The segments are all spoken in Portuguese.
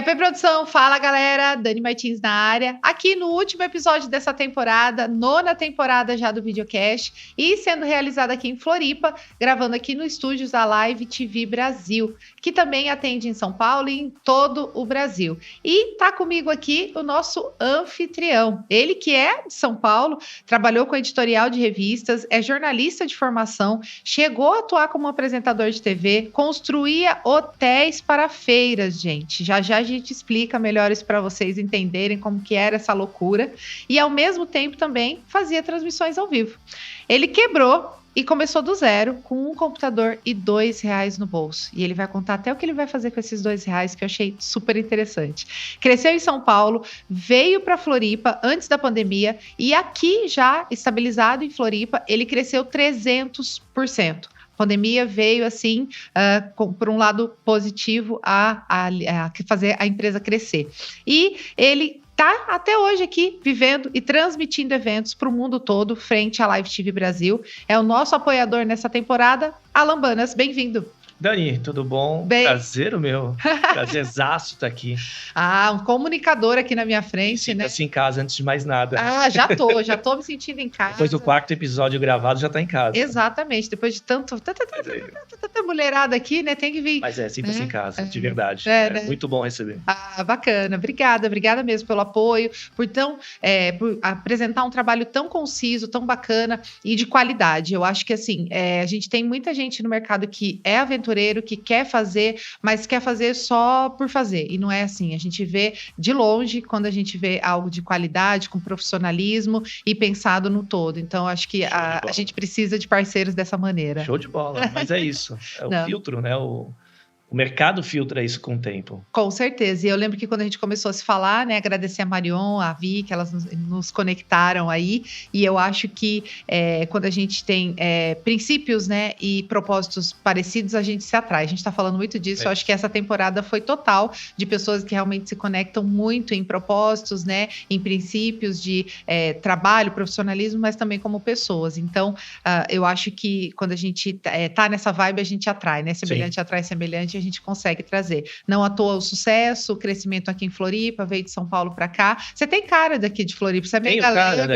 QAP Produção, fala galera, Dani Martins na área, aqui no último episódio dessa temporada, 9ª temporada já do videocast, e sendo realizada aqui em Floripa, gravando aqui no estúdios da Live TV Brasil, que também atende em São Paulo e em todo o Brasil. E tá comigo aqui o nosso anfitrião, ele que é de São Paulo, trabalhou com editorial de revistas, é jornalista de formação, chegou a atuar como apresentador de TV, construía hotéis para feiras, gente. Já a gente explica melhor isso para vocês entenderem como que era essa loucura. E ao mesmo tempo também fazia transmissões ao vivo. Ele quebrou e começou do zero com um computador e R$2 no bolso. E ele vai contar até o que ele vai fazer com esses R$2, que eu achei super interessante. Cresceu em São Paulo, veio para Floripa antes da pandemia e aqui já estabilizado em Floripa, ele cresceu 300%. Pandemia veio assim, por um lado positivo, a fazer a empresa crescer. E ele está até hoje aqui vivendo e transmitindo eventos para o mundo todo, frente à Live TV Brasil. É o nosso apoiador nessa temporada, Alan Banas. Bem-vindo. Dani, tudo bom? Bem... Prazer o meu. Prazerzaço estar aqui. Um comunicador aqui na minha frente, né? Sinta-se em casa antes de mais nada. Já tô me sentindo em casa. Depois do 4º episódio gravado, já tá em casa. Exatamente, depois de tanta mulherada aqui, né? Tem que vir. Mas sinta-se em casa, de verdade. Né? Muito bom receber. Bacana. Obrigada mesmo pelo apoio, por apresentar um trabalho tão conciso, tão bacana e de qualidade. Eu acho que assim, a gente tem muita gente no mercado que é aventureiro, que quer fazer, mas quer fazer só por fazer. E não é assim. A gente vê de longe quando a gente vê algo de qualidade, com profissionalismo e pensado no todo. Então, acho que a gente precisa de parceiros dessa maneira. Show de bola. Mas é isso. É o filtro, né? O mercado filtra isso com o tempo. Com certeza. E eu lembro que quando a gente começou a se falar, né, agradecer a Marion, a Vi, que elas nos conectaram aí. E eu acho que quando a gente tem princípios, né, e propósitos parecidos, a gente se atrai. A gente está falando muito disso. Eu acho que essa temporada foi total de pessoas que realmente se conectam muito em propósitos, né, em princípios de trabalho, profissionalismo, mas também como pessoas. Então, eu acho que quando a gente tá nessa vibe, a gente atrai, né? Semelhante atrai semelhante, a gente consegue trazer. Não à toa o sucesso, o crescimento aqui em Floripa, veio de São Paulo para cá. Você tem cara daqui de Floripa, você é meio galego.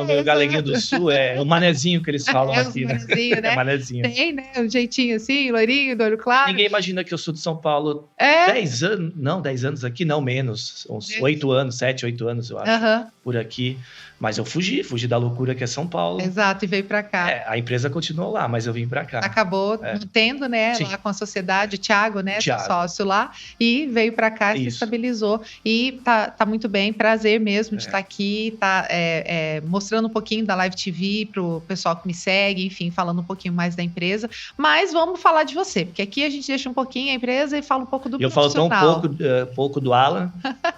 Meio galeguinho do sul, o manezinho que eles falam aqui, né? Né? É manezinho. Tem, né? Um jeitinho assim, loirinho, do olho claro. Ninguém imagina que eu sou de São Paulo 10 anos, não, 10 anos aqui, não menos, uns 8 anos, 7, 8 anos, eu acho, por aqui. Mas eu fugi da loucura que é São Paulo. Exato, e veio para cá. A empresa continuou lá, mas eu vim para cá. Acabou tendo, né, lá com a sociedade, o Thiago, né, seu sócio lá, e veio para cá, se estabilizou. E tá muito bem, prazer mesmo de estar aqui, mostrando um pouquinho da Live TV pro pessoal que me segue, enfim, falando um pouquinho mais da empresa. Mas vamos falar de você, porque aqui a gente deixa um pouquinho a empresa e fala um pouco do profissional. Eu falo tão pouco do Alan,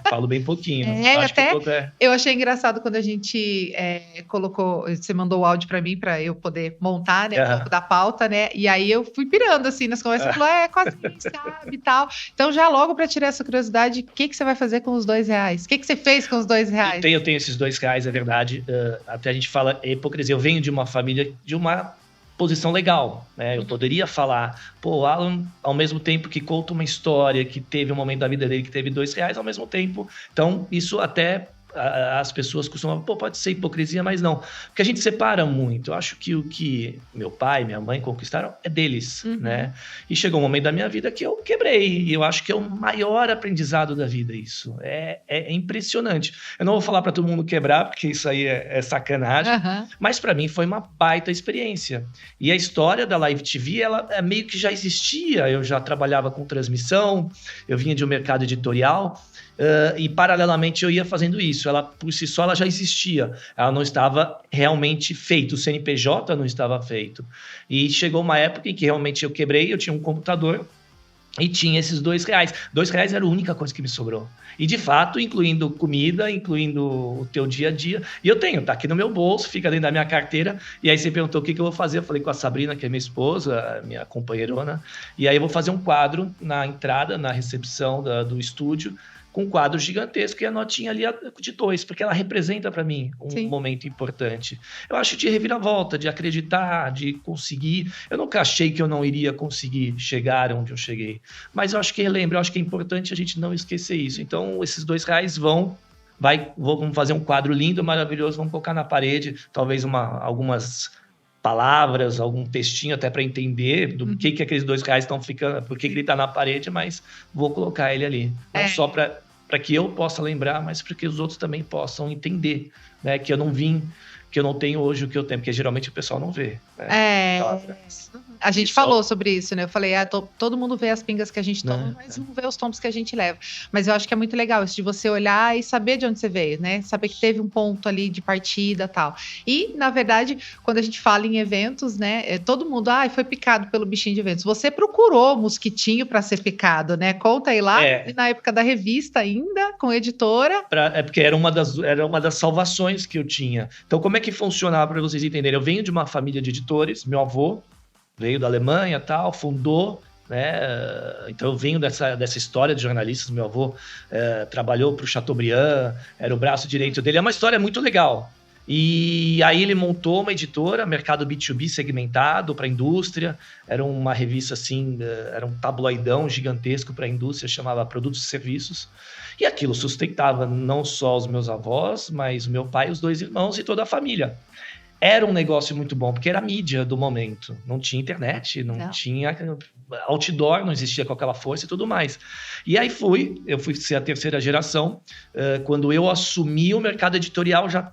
falo bem pouquinho. Eu achei engraçado quando a gente colocou, você mandou o áudio para mim para eu poder montar, né, um pouco da pauta, né, e aí eu fui pirando assim nas conversas, falou, quase ninguém sabe e tal. Então já logo para tirar essa curiosidade, o que você vai fazer com os R$2? O que você fez com os R$2? Eu tenho esses R$2, é verdade. Até a gente fala hipocrisia. Eu venho de uma família, de uma posição legal, né? Eu poderia falar, o Alan, ao mesmo tempo que conta uma história, que teve um momento da vida dele que teve R$2, ao mesmo tempo. Então, isso até as pessoas costumam, pode ser hipocrisia, mas não. Porque a gente separa muito. Eu acho que o que meu pai, minha mãe conquistaram é deles, né? E chegou um momento da minha vida que eu quebrei. E eu acho que é o maior aprendizado da vida isso. É impressionante. Eu não vou falar para todo mundo quebrar, porque isso aí é sacanagem. Mas para mim foi uma baita experiência. E a história da Live TV, ela meio que já existia. Eu já trabalhava com transmissão, eu vinha de um mercado editorial. E paralelamente eu ia fazendo isso. Ela por si só ela já existia, ela não estava realmente feita, o CNPJ não estava feito. E chegou uma época em que realmente eu quebrei, eu tinha um computador e tinha esses R$2. R$2 era a única coisa que me sobrou. E de fato, incluindo comida, incluindo o teu dia a dia. E eu tenho, tá aqui no meu bolso, fica dentro da minha carteira. E aí você perguntou o que eu vou fazer. Eu falei com a Sabrina, que é minha esposa, minha companheirona. E aí eu vou fazer um quadro na entrada, na recepção do estúdio, com um quadro gigantesco e a notinha ali de 2, porque ela representa para mim um momento importante. Eu acho de reviravolta, de acreditar, de conseguir. Eu nunca achei que eu não iria conseguir chegar onde eu cheguei, mas eu acho que relembro, eu acho que é importante a gente não esquecer isso. Então, esses R$2 vamos fazer um quadro lindo, maravilhoso, vamos colocar na parede, talvez algumas palavras, algum textinho até para entender do que aqueles R$2 estão ficando, por que ele está na parede, mas vou colocar ele ali. Não só para que eu possa lembrar, mas para que os outros também possam entender, né? Que eu não tenho hoje o que eu tenho, porque geralmente o pessoal não vê. Né? A gente falou sobre isso, né? Eu falei, todo mundo vê as pingas que a gente toma, mas não vê os tombos que a gente leva. Mas eu acho que é muito legal isso de você olhar e saber de onde você veio, né? Saber que teve um ponto ali de partida e tal. E, na verdade, quando a gente fala em eventos, né? Todo mundo, foi picado pelo bichinho de eventos. Você procurou mosquitinho para ser picado, né? Conta aí lá, na época da revista ainda, com editora. Porque era uma das salvações que eu tinha. Então, como é que funcionava para vocês entenderem? Eu venho de uma família de editores, meu avô veio da Alemanha, fundou, né? Então eu venho dessa história de jornalistas. Meu avô trabalhou para o Chateaubriand, era o braço direito dele. É uma história muito legal. E aí ele montou uma editora, mercado B2B segmentado para a indústria. Era uma revista assim, era um tabloidão gigantesco para a indústria, chamava Produtos e Serviços. E aquilo sustentava não só os meus avós, mas o meu pai, os 2 irmãos e toda a família. Era um negócio muito bom, porque era a mídia do momento. Não tinha internet, não tinha outdoor, não existia com aquela força e tudo mais. E aí eu fui ser a 3ª geração. Quando eu assumi o mercado editorial, já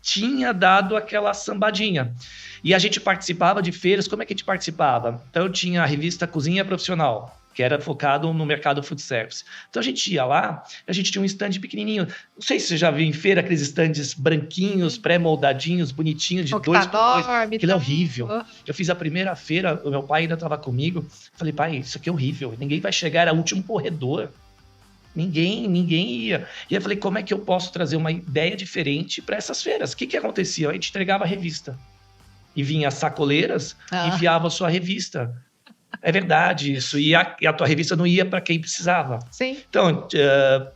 tinha dado aquela sambadinha. E a gente participava de feiras. Como é que a gente participava? Então eu tinha a revista Cozinha Profissional, que era focado no mercado food service. Então a gente ia lá, a gente tinha um stand pequenininho. Não sei se você já viu em feira aqueles stands branquinhos, pré-moldadinhos, bonitinhos, de 2x2. Aquilo é horrível. Eu fiz a primeira feira, o meu pai ainda estava comigo. Falei, pai, isso aqui é horrível. Ninguém vai chegar, era o último corredor. Ninguém ia. E eu falei, como é que eu posso trazer uma ideia diferente para essas feiras? O que acontecia? A gente entregava a revista. E vinha as sacoleiras, enfiava a sua revista. É verdade isso. E a tua revista não ia para quem precisava. Sim. Então,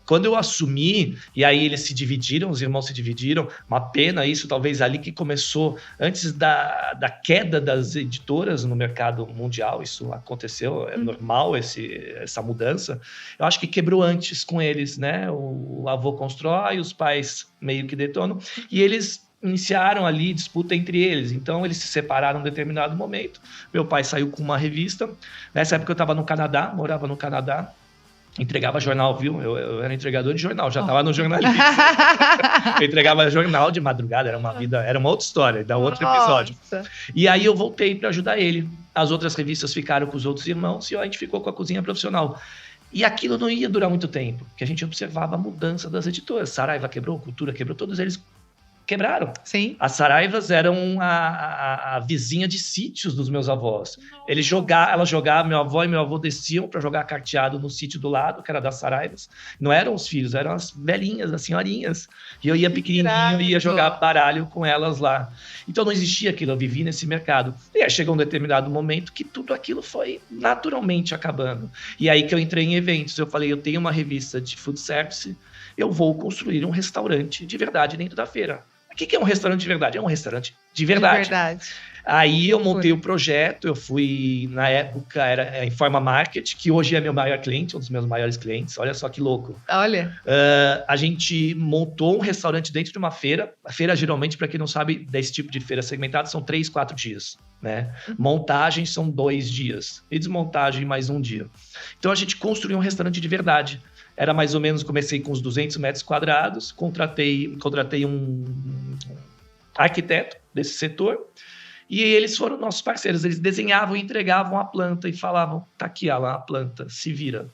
quando eu assumi, e aí eles se dividiram, os irmãos se dividiram, uma pena isso, talvez ali que começou, antes da queda das editoras no mercado mundial, isso aconteceu, é normal essa mudança. Eu acho que quebrou antes com eles, né? O avô constrói, os pais meio que detonam, e eles iniciaram ali disputa entre eles. Então, eles se separaram em um determinado momento. Meu pai saiu com uma revista. Nessa época, eu estava no Canadá, morava no Canadá. Entregava jornal, viu? Eu era entregador de jornal, já estava no jornalismo. Eu entregava jornal de madrugada, era uma outra história, dá outro episódio. E aí eu voltei para ajudar ele. As outras revistas ficaram com os outros irmãos e a gente ficou com a Cozinha Profissional. E aquilo não ia durar muito tempo, porque a gente observava a mudança das editoras. Saraiva quebrou, Cultura quebrou, todos eles quebraram. Sim. As Saraivas eram a vizinha de sítios dos meus avós. Ela jogava, meu avó e meu avô desciam para jogar carteado no sítio do lado, que era das Saraivas. Não eram os filhos, eram as velhinhas, as senhorinhas. E eu ia pequenininho e ia jogar baralho com elas lá. Então não existia aquilo, eu vivi nesse mercado. E aí chegou um determinado momento que tudo aquilo foi naturalmente acabando. E aí que eu entrei em eventos. Eu falei, eu tenho uma revista de food service, eu vou construir um restaurante de verdade dentro da feira. O que é um restaurante de verdade? É um restaurante de verdade. De verdade. Aí eu montei o projeto, eu fui, na época, era Informa Market, que hoje é meu maior cliente, um dos meus maiores clientes. Olha só que louco. Olha. A gente montou um restaurante dentro de uma feira. A feira, geralmente, para quem não sabe, desse tipo de feira segmentada, são 3, 4 dias. Né? Montagem são 2 dias. E desmontagem, mais 1 dia. Então, a gente construiu um restaurante de verdade. Era mais ou menos, comecei com uns 200 metros quadrados, contratei um arquiteto desse setor, e eles foram nossos parceiros. Eles desenhavam e entregavam a planta e falavam, tá aqui a planta, se vira.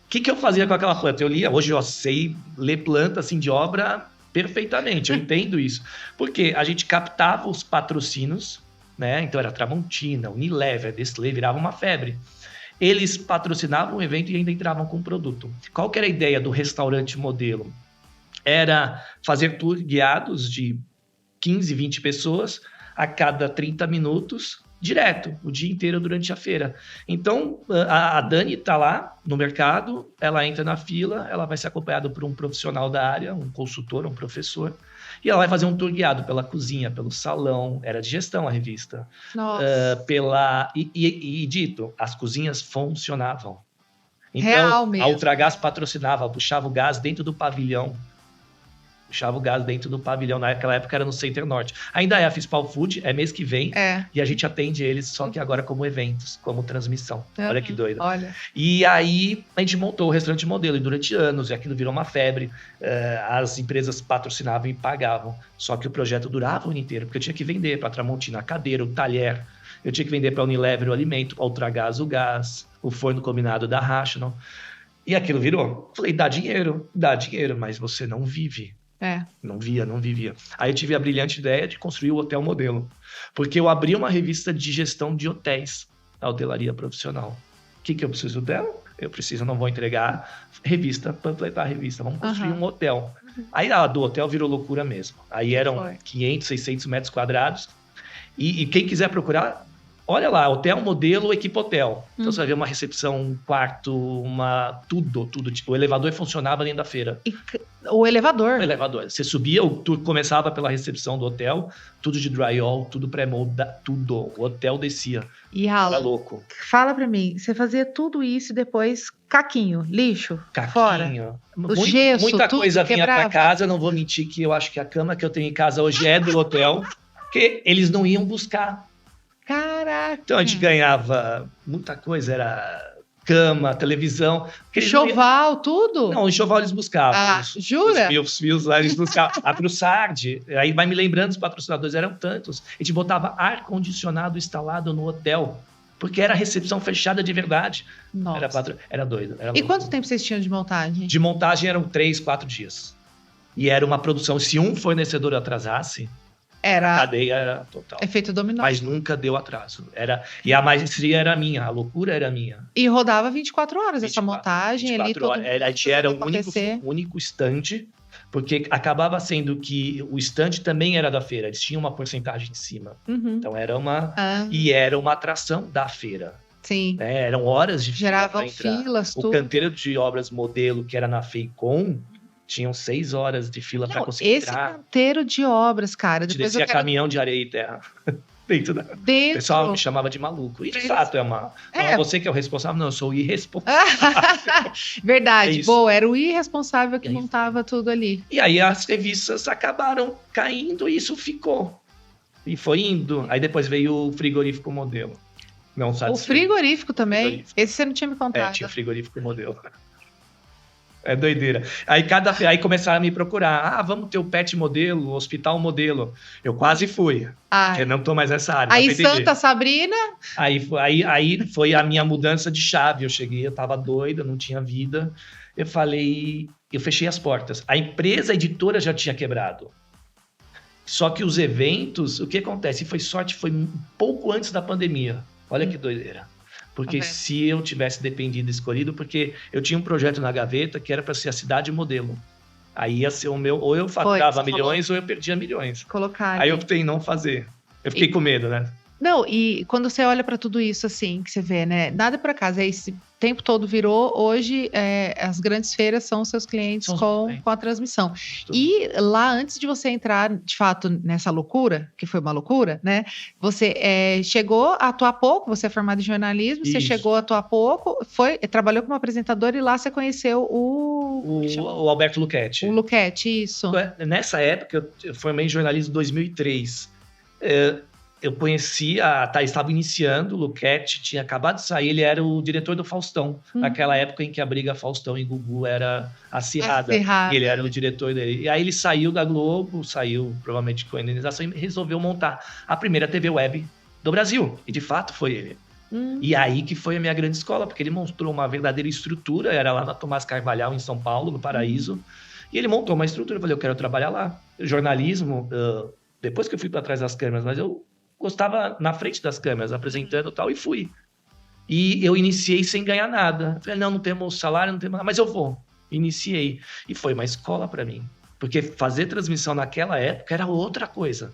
O que eu fazia com aquela planta? Eu lia, hoje eu sei ler planta assim, de obra perfeitamente, eu entendo isso. Porque a gente captava os patrocínios, né? Então era Tramontina, Unilever, Nestlé, virava uma febre. Eles patrocinavam o evento e ainda entravam com o produto. Qual que era a ideia do restaurante modelo? Era fazer tour guiados de 15, 20 pessoas a cada 30 minutos direto, o dia inteiro durante a feira. Então, a Dani tá lá no mercado, ela entra na fila, ela vai ser acompanhada por um profissional da área, um consultor, um professor, e ela vai fazer um tour guiado pela cozinha, pelo salão, era de gestão a revista. Nossa. E dito, as cozinhas funcionavam. Então, Real mesmo. a Ultragás patrocinava, puxava o gás dentro do pavilhão. Naquela época era no Center Norte. Ainda é a Fispal Food, é mês que vem. E a gente atende eles, só que agora como eventos, como transmissão. Olha que doido. Olha. E aí a gente montou o restaurante modelo, e durante anos, e aquilo virou uma febre. As empresas patrocinavam e pagavam. Só que o projeto durava o ano inteiro, porque eu tinha que vender para a Tramontina a cadeira, o talher. Eu tinha que vender para a Unilever o alimento, para a Ultragás o gás, o forno combinado da Rational. E aquilo virou. Falei, dá dinheiro, mas você não vive. Não vivia. Aí eu tive a brilhante ideia de construir o Hotel Modelo. Porque eu abri uma revista de gestão de hotéis, a hotelaria profissional. O que eu preciso dela? Não vou entregar revista, panfletar a revista. Vamos construir um hotel. Aí a do hotel virou loucura mesmo. Aí eram 500, 600 metros quadrados. E quem quiser procurar, olha lá, Hotel Modelo, Equipe Hotel. Então você vai ver uma recepção, um quarto, tudo. Tipo, o elevador funcionava dentro da feira. O elevador? O elevador. Você subia, o tour começava pela recepção do hotel, tudo de drywall, tudo pré-mold, tudo. O hotel descia. E Era louco. Fala pra mim, você fazia tudo isso e depois caquinho, lixo, fora? O gesso, muita tudo coisa vinha quebrava. pra casa, não vou mentir que eu acho que a cama que eu tenho em casa hoje é do hotel, porque eles não iam buscar. Caraca! Então a gente ganhava muita coisa, era cama, televisão. Enxoval, tudo? Não, o enxoval eles buscavam. Jura? Os fios lá eles buscavam. A Trussard, aí vai me lembrando, os patrocinadores eram tantos. A gente botava ar-condicionado instalado no hotel, porque era recepção fechada de verdade. Nossa. Era doido. E quanto tempo vocês tinham de montagem? De montagem eram 3, 4 dias. E era uma produção, se um fornecedor atrasasse, a cadeia era total. Efeito dominó. Mas nunca deu atraso. E a maestria era minha, a loucura era minha. E rodava 24 horas essa montagem 24 ali. A gente era o único stand, porque acabava sendo que o stand também era da feira. Eles tinham uma porcentagem em cima. Então era E era uma atração da feira. Sim. Eram horas de fila. Geravam filas, tudo. O canteiro de obras modelo, que era na FEICOM, tinham 6 horas de fila para conseguir entrar. Esse canteiro de obras, cara. Depois descia caminhão de areia e terra. Dentro. O pessoal me chamava de maluco. E de fato Não é você que é o responsável, não, eu sou o irresponsável. Verdade, boa, era o irresponsável que montava tudo ali. E aí as revistas acabaram caindo e isso ficou. E foi indo. Aí depois veio o frigorífico modelo. Não sabe. O frigorífico também? Esse você não tinha me contado. Tinha o frigorífico modelo. É doideira. Aí começaram a me procurar. Vamos ter o pet modelo, o hospital modelo. Eu quase fui. Eu não tô mais nessa área. Aí Santa Sabrina. Aí foi a minha mudança de chave. Eu cheguei, eu tava doida, não tinha vida. Eu fechei as portas. A empresa a editora já tinha quebrado. Só que os eventos, o que acontece? Foi sorte, foi um pouco antes da pandemia. Olha que doideira. Porque se eu tivesse dependido, escolhido, porque eu tinha um projeto na gaveta que era para ser a cidade modelo. Aí ia ser o meu, ou eu faturava milhões ou eu perdia milhões. Aí eu optei em não fazer. Eu fiquei com medo, né? Não, e quando você olha para tudo isso assim, que você vê, né? Nada por acaso, esse tempo todo virou. Hoje, as grandes feiras são os seus clientes com a transmissão. E lá, antes de você entrar, de fato, nessa loucura, que foi uma loucura, né? Você chegou a atuar pouco, você é formado em jornalismo, você chegou a atuar pouco, trabalhou como apresentador e lá você conheceu o Alberto Luchetti. O Luchetti, isso. Nessa época, eu formei em jornalismo em 2003. Eu conheci estava iniciando, o Luchetti tinha acabado de sair, ele era o diretor do Faustão, naquela época em que a briga Faustão e Gugu era acirrada. E ele era o diretor dele. E aí ele saiu da Globo, provavelmente com a indenização, e resolveu montar a primeira TV web do Brasil. E de fato foi ele. E aí que foi a minha grande escola, porque ele mostrou uma verdadeira estrutura, era lá na Tomás Carvalhal, em São Paulo, no Paraíso. E ele montou uma estrutura, eu falei, eu quero trabalhar lá. Jornalismo, depois que eu fui para trás das câmeras, mas eu gostava na frente das câmeras, apresentando e tal, e fui. E eu iniciei sem ganhar nada. Falei, não temos salário, não temos nada, mas eu vou. Iniciei. E foi uma escola para mim. Porque fazer transmissão naquela época era outra coisa.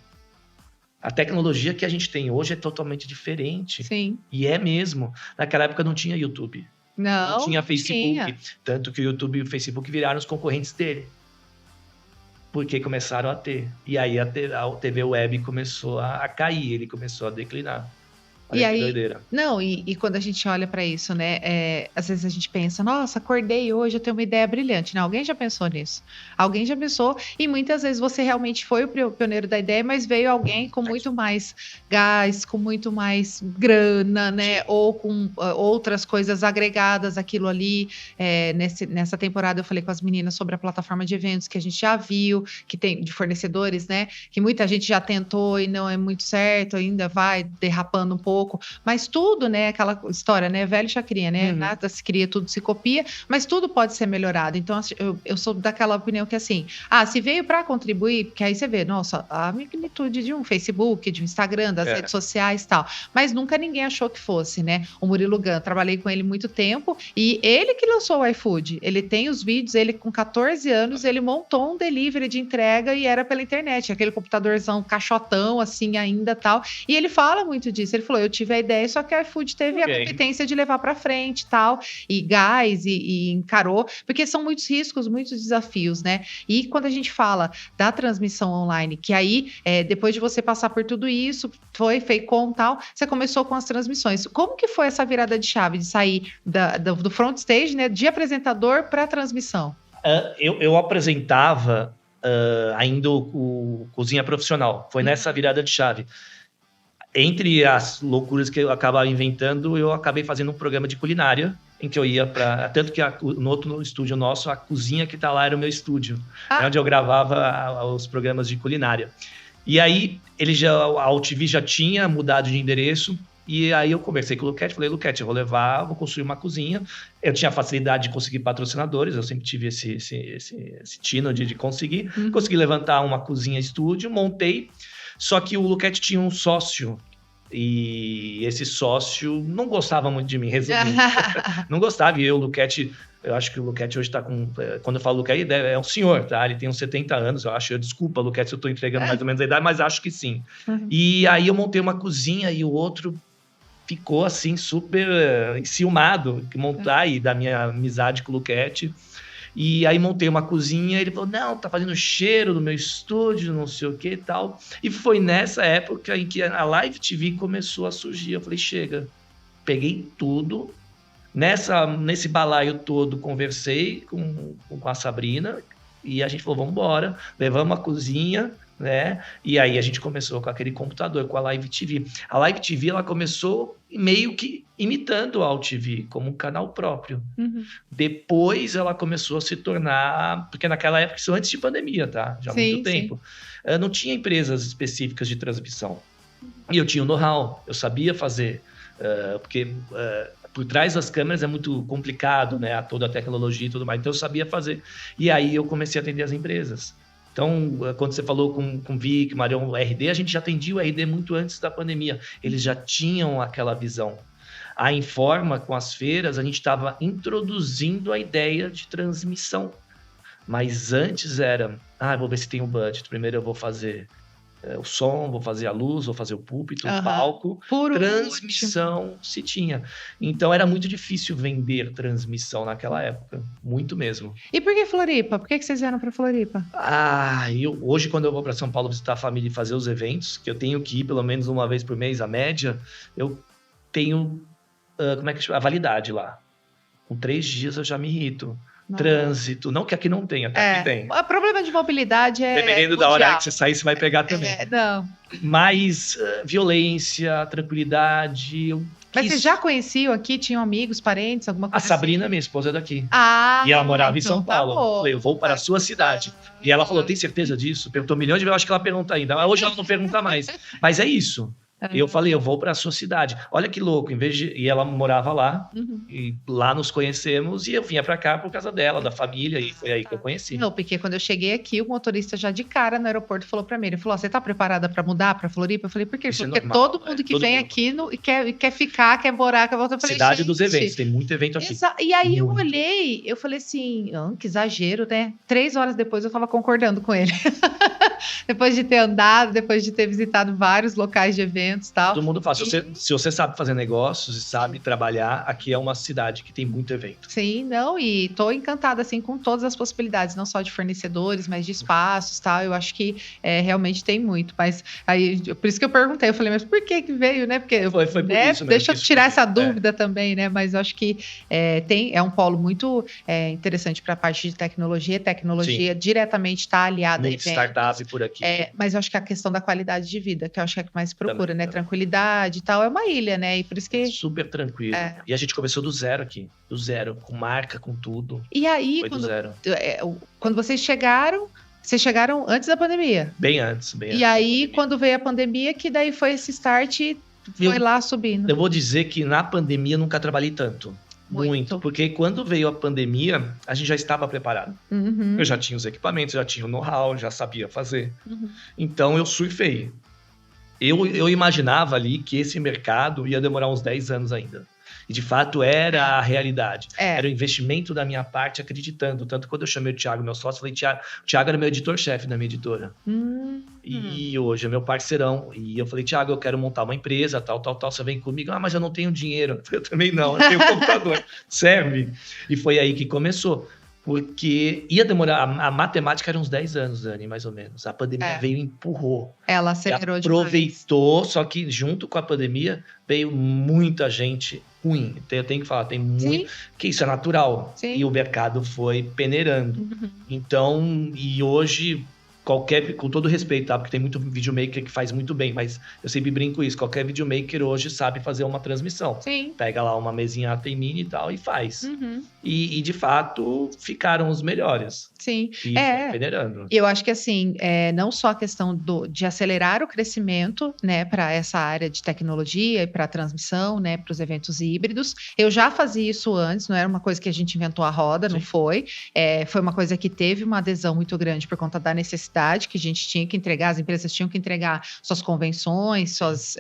A tecnologia que a gente tem hoje é totalmente diferente. Sim. E é mesmo. Naquela época não tinha YouTube. Não tinha Facebook. Tanto que o YouTube e o Facebook viraram os concorrentes dele. Porque começaram a ter. E aí a TV web começou a cair, ele começou a declinar. Olha E que aí, doideira. não, e quando a gente olha para isso, né? Às vezes a gente pensa, nossa, acordei hoje, eu tenho uma ideia brilhante. Não, alguém já pensou nisso? Alguém já pensou, e muitas vezes você realmente foi o pioneiro da ideia, mas veio alguém com muito mais gás, com muito mais grana, né? Ou com outras coisas agregadas àquilo ali. Nessa temporada eu falei com as meninas sobre a plataforma de eventos que a gente já viu, que tem de fornecedores, né? Que muita gente já tentou e não é muito certo, ainda vai derrapando um pouco. Mas tudo, né, aquela história, né, velho já cria, né, nada se cria, tudo se copia, mas tudo pode ser melhorado. Então, eu sou daquela opinião que assim, se veio para contribuir, porque aí você vê, nossa, a magnitude de um Facebook, de um Instagram, das redes sociais e tal, mas nunca ninguém achou que fosse, né, o Murilo Gun, trabalhei com ele muito tempo, e ele que lançou o iFood, ele tem os vídeos, ele com 14 anos, ele montou um delivery de entrega e era pela internet, aquele computadorzão caixotão, assim, ainda tal, e ele fala muito disso, ele falou, eu tive a ideia, só que a iFood teve a competência de levar para frente e tal, e gás, e encarou, porque são muitos riscos, muitos desafios, né? E quando a gente fala da transmissão online, que aí, depois de você passar por tudo isso, foi Feicom e tal, você começou com as transmissões. Como que foi essa virada de chave, de sair do front stage, né, de apresentador para transmissão? Eu apresentava ainda o Cozinha Profissional, foi nessa virada de chave. Entre as loucuras que eu acabava inventando, eu acabei fazendo um programa de culinária, em que eu ia para... Tanto que no outro estúdio nosso, a cozinha que está lá era o meu estúdio, onde eu gravava os programas de culinária. E aí, a UTV já tinha mudado de endereço, e aí eu conversei com o Luquete, falei, Luquete, eu vou construir uma cozinha. Eu tinha facilidade de conseguir patrocinadores, eu sempre tive esse tino de conseguir. Consegui levantar uma cozinha estúdio, montei. Só que o Luquete tinha um sócio, e esse sócio não gostava muito de mim, resumindo. Não gostava, e o Luquete, eu acho que o Luquete hoje está com... Quando eu falo Luquete, é um senhor, tá? Ele tem uns 70 anos, eu acho. Desculpa, Luquete, se eu estou entregando mais ou menos a idade, mas acho que sim. E aí eu montei uma cozinha e o outro ficou, assim, super enciumado de montar e da minha amizade com o Luquete. E aí montei uma cozinha, ele falou, não, tá fazendo cheiro no meu estúdio, não sei o que e tal. E foi nessa época em que a Live TV começou a surgir. Eu falei, chega, peguei tudo. Nesse balaio todo, conversei com a Sabrina e a gente falou, vamos embora. Levamos a cozinha, né? E aí a gente começou com aquele computador, com a Live TV. A Live TV, ela começou meio que imitando a AltV, como um canal próprio. Depois ela começou a se tornar... Porque naquela época, isso antes de pandemia, tá? Já há muito tempo. Não tinha empresas específicas de transmissão. E eu tinha o know-how, eu sabia fazer. Porque por trás das câmeras é muito complicado, né? Toda a tecnologia e tudo mais. Então eu sabia fazer. E aí eu comecei a atender as empresas. Então, quando você falou com o Vic, Marião, RD, a gente já atendia o RD muito antes da pandemia. Eles já tinham aquela visão. A Informa, com as feiras, a gente estava introduzindo a ideia de transmissão. Mas antes era, vou ver se tem um budget. Primeiro eu vou fazer o som, vou fazer a luz, vou fazer o púlpito, o palco. Transmissão se tinha. Então era muito difícil vender transmissão naquela época. Muito mesmo. E por que Floripa? Por que vocês vieram para Floripa? Hoje, quando eu vou para São Paulo visitar a família e fazer os eventos, que eu tenho que ir pelo menos uma vez por mês, a média, eu tenho a validade lá. Com 3 dias eu já me irrito. Trânsito, não que aqui não tenha, aqui tem. O problema de mobilidade dependendo da hora que você sair, você vai pegar também. Não. Mas violência, tranquilidade. Mas vocês já conheciam aqui? Tinham amigos, parentes, alguma coisa? A Sabrina, minha esposa, é daqui. E ela morava em São Paulo. Eu falei, eu vou para a sua cidade. E ela falou, tem certeza disso? Perguntou milhões de vezes, eu acho que ela pergunta ainda. Hoje ela não pergunta mais. Mas é isso. E eu falei, eu vou para a sua cidade. Olha que louco, e ela morava lá, e lá nos conhecemos, e eu vinha para cá por causa dela, da família, e foi aí que eu conheci. Não, porque quando eu cheguei aqui, o motorista já de cara no aeroporto falou para mim, ele falou, você tá preparada para mudar para Floripa? Eu falei, por quê? Ele falou, porque todo mundo que vem aqui e quer ficar, quer morar, quer voltar. Eu falei, cidade dos eventos, tem muito evento aqui. E aí eu olhei, eu falei assim, que exagero, né? 3 horas depois eu tava concordando com ele. Depois de ter andado, depois de ter visitado vários locais de eventos e tal. Todo mundo fala, se você sabe fazer negócios e sabe trabalhar, aqui é uma cidade que tem muito evento. Sim, não, e tô encantada, assim, com todas as possibilidades, não só de fornecedores, mas de espaços e tal, eu acho que realmente tem muito, mas aí, por isso que eu perguntei, eu falei, mas por que veio, né, porque foi por isso, deixa eu tirar essa dúvida também, né, mas eu acho que é um polo muito interessante para a parte de tecnologia Sim. diretamente está aliada a eventos. Startup por aqui. Mas eu acho que a questão da qualidade de vida, que eu acho que é o que mais procura, também, né? Tranquilidade e tal, é uma ilha, né? E por isso que... Super tranquilo. E a gente começou do zero aqui, do zero, com marca, com tudo. E aí, quando vocês chegaram antes da pandemia? Bem antes. E aí, quando veio a pandemia, que daí foi esse start e foi lá subindo. Eu vou dizer que na pandemia nunca trabalhei tanto. Muito, porque quando veio a pandemia, a gente já estava preparado. Eu já tinha os equipamentos, já tinha o know-how, já sabia fazer. Então, eu surfei. Eu imaginava ali que esse mercado ia demorar uns 10 anos ainda. E, de fato, era a realidade. Era o investimento da minha parte, acreditando. Tanto que quando eu chamei o Thiago, meu sócio, falei, o Thiago era meu editor-chefe da minha editora. E hoje é meu parceirão. E eu falei, Thiago, eu quero montar uma empresa, tal. Você vem comigo? Mas eu não tenho dinheiro. Eu também não, eu tenho computador. Serve. E foi aí que começou. Porque ia demorar, a matemática era uns 10 anos, Dani, mais ou menos. A pandemia veio e empurrou. Ela acelerou demais. Aproveitou, só que junto com a pandemia veio muita gente ruim. Eu tenho que falar, tem muito... Que isso é natural. Sim. E o mercado foi peneirando. Então, e hoje... com todo respeito, tá? Porque tem muito videomaker que faz muito bem, mas eu sempre brinco isso, qualquer videomaker hoje sabe fazer uma transmissão. Sim. Pega lá uma mesinha ATMini e tal e faz. E de fato, ficaram os melhores. Sim. E foi peneirando. Eu acho que assim, não só a questão de acelerar o crescimento, né, para essa área de tecnologia e para a transmissão, né, para os eventos híbridos. Eu já fazia isso antes, não era uma coisa que a gente inventou a roda, não foi. Foi uma coisa que teve uma adesão muito grande por conta da necessidade que a gente tinha que entregar, as empresas tinham que entregar suas convenções, suas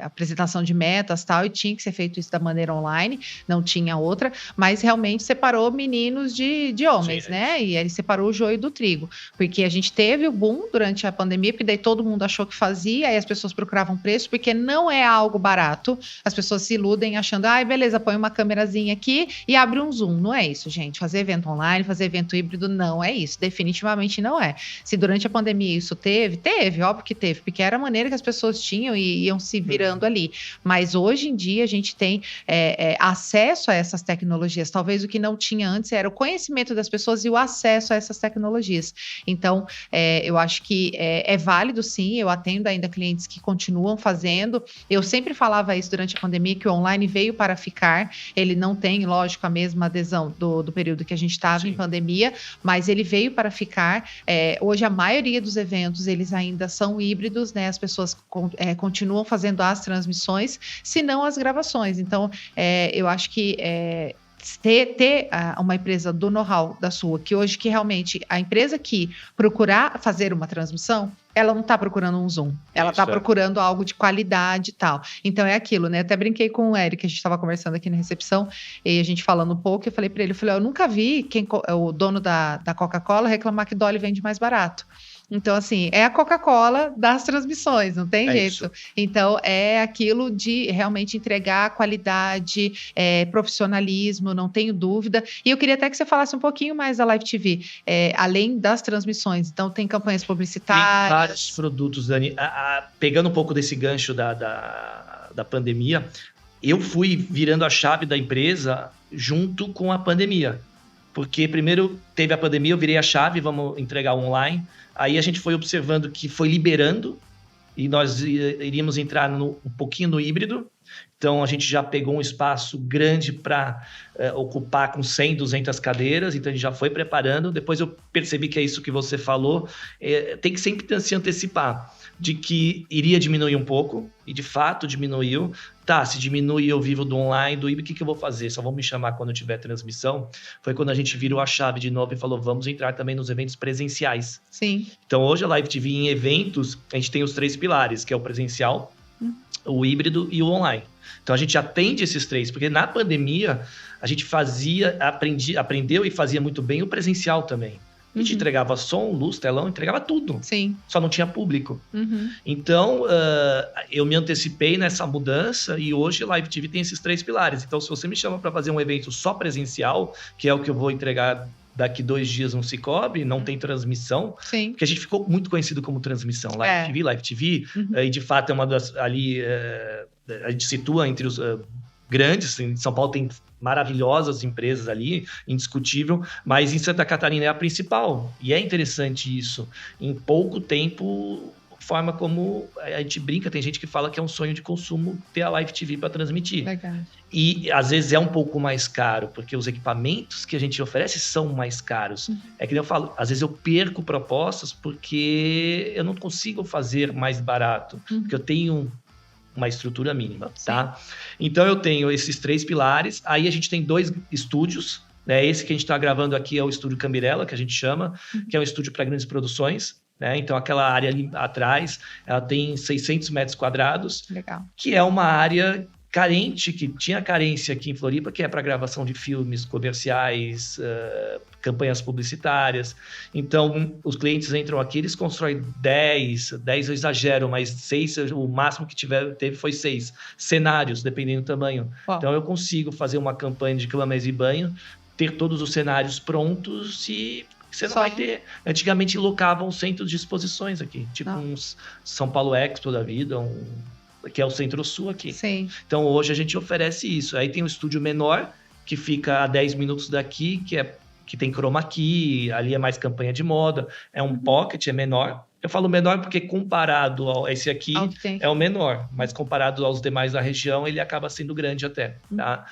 apresentação de metas e tal, e tinha que ser feito isso da maneira online, não tinha outra, mas realmente separou meninos de homens, né? E ele separou o joio do trigo, porque a gente teve o boom durante a pandemia, porque daí todo mundo achou que fazia, aí as pessoas procuravam preço, porque não é algo barato, as pessoas se iludem achando, beleza, põe uma câmerazinha aqui e abre um Zoom. Não é isso, gente. Fazer evento online, fazer evento híbrido, não é isso. Definitivamente não é. Se durante a pandemia isso teve, óbvio que teve, porque era a maneira que as pessoas tinham e iam se virando ali. Mas hoje em dia a gente tem acesso a essas tecnologias. Talvez o que não tinha antes era o conhecimento das pessoas e o acesso a essas tecnologias. Então, eu acho que é válido sim, eu atendo ainda clientes que continuam fazendo. Eu sempre falava isso durante a pandemia, que o online veio para ficar. Ele não tem, lógico, a mesma adesão do período que a gente estava em pandemia, mas ele veio para ficar. Hoje a maioria dos eventos, eles ainda são híbridos, né? As pessoas continuam fazendo as transmissões, se não as gravações. Então, eu acho que ter uma empresa do know-how da sua, que hoje que realmente a empresa que procurar fazer uma transmissão, ela não está procurando um Zoom, ela está procurando algo de qualidade e tal. Então é aquilo, né? Até brinquei com o Eric, a gente estava conversando aqui na recepção, e a gente falando um pouco, eu falei para ele, eu nunca vi o dono da Coca-Cola reclamar que Dolly vende mais barato. Então, assim, é a Coca-Cola das transmissões, não tem jeito. Isso. Então, é aquilo de realmente entregar qualidade, profissionalismo, não tenho dúvida. E eu queria até que você falasse um pouquinho mais da Live TV, além das transmissões. Então, tem campanhas publicitárias. Tem vários produtos, Dani. Pegando um pouco desse gancho da pandemia, eu fui virando a chave da empresa junto com a pandemia. Porque primeiro teve a pandemia, eu virei a chave, vamos entregar online. Aí a gente foi observando que foi liberando e nós iríamos entrar um pouquinho no híbrido. Então, a gente já pegou um espaço grande para ocupar com 100, 200 cadeiras, então a gente já foi preparando. Depois eu percebi que é isso que você falou, tem que sempre se antecipar, de que iria diminuir um pouco, e de fato diminuiu. Tá, se diminui eu vivo do online, do híbrido, o que eu vou fazer? Só vão me chamar quando tiver transmissão. Foi quando a gente virou a chave de novo e falou, vamos entrar também nos eventos presenciais. Sim. Então, hoje a Live TV em eventos, a gente tem os 3 pilares, que é o presencial, o híbrido e o online. Então, a gente atende esses 3, porque na pandemia, a gente aprendeu e fazia muito bem o presencial também. A gente entregava som, luz, telão, entregava tudo. Sim. Só não tinha público. Então, eu me antecipei nessa mudança e hoje a Live TV tem esses 3 pilares. Então, se você me chama para fazer um evento só presencial, que é o que eu vou entregar daqui 2 dias no Cicobi, não tem transmissão. Sim. Porque a gente ficou muito conhecido como transmissão. Live TV, e de fato é uma das ali... a gente situa entre os grandes. Em São Paulo tem maravilhosas empresas ali, indiscutível, mas em Santa Catarina é a principal. E é interessante isso. Em pouco tempo, forma como a gente brinca, tem gente que fala que é um sonho de consumo ter a Live TV para transmitir. Legal. E às vezes é um pouco mais caro, porque os equipamentos que a gente oferece são mais caros. É que eu falo, às vezes eu perco propostas porque eu não consigo fazer mais barato, porque eu tenho uma estrutura mínima, tá? Então eu tenho esses 3 pilares, aí a gente tem 2 estúdios, né? Esse que a gente está gravando aqui é o Estúdio Cambirela, que a gente chama, que é um estúdio para grandes produções, né? Então aquela área ali atrás, ela tem 600 metros quadrados, legal, que é uma área carente, que tinha carência aqui em Floripa, que é para gravação de filmes comerciais, campanhas publicitárias. Então, os clientes entram aqui, eles constroem 10 eu exagero, mas 6, o máximo que teve foi 6 cenários, dependendo do tamanho. Uau. Então, eu consigo fazer uma campanha de cama, mesa e banho, ter todos os cenários prontos e... Você não vai ter... Antigamente, locavam centros de exposições aqui, tipo uns São Paulo Expo da vida, que é o Centro-Sul aqui. Sim. Então, hoje a gente oferece isso. Aí tem um estúdio menor, que fica a 10 minutos daqui, que tem chroma key, ali é mais campanha de moda, é um pocket, é menor. Eu falo menor porque comparado a esse aqui, é o menor, mas comparado aos demais da região, ele acaba sendo grande até, tá?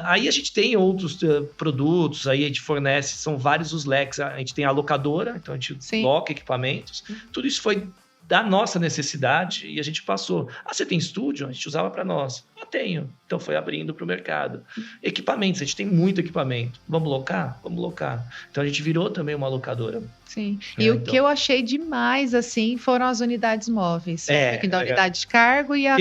Aí a gente tem outros produtos, aí a gente fornece, são vários os leques, a gente tem a locadora, então a gente loca equipamentos, tudo isso foi da nossa necessidade e a gente passou. Você tem estúdio? A gente usava para nós. Tenho. Então foi abrindo para o mercado. Equipamentos, a gente tem muito equipamento. Vamos locar? Vamos locar. Então a gente virou também uma locadora. Sim. E o que eu achei demais, assim, foram as unidades móveis. Da unidade de cargo e a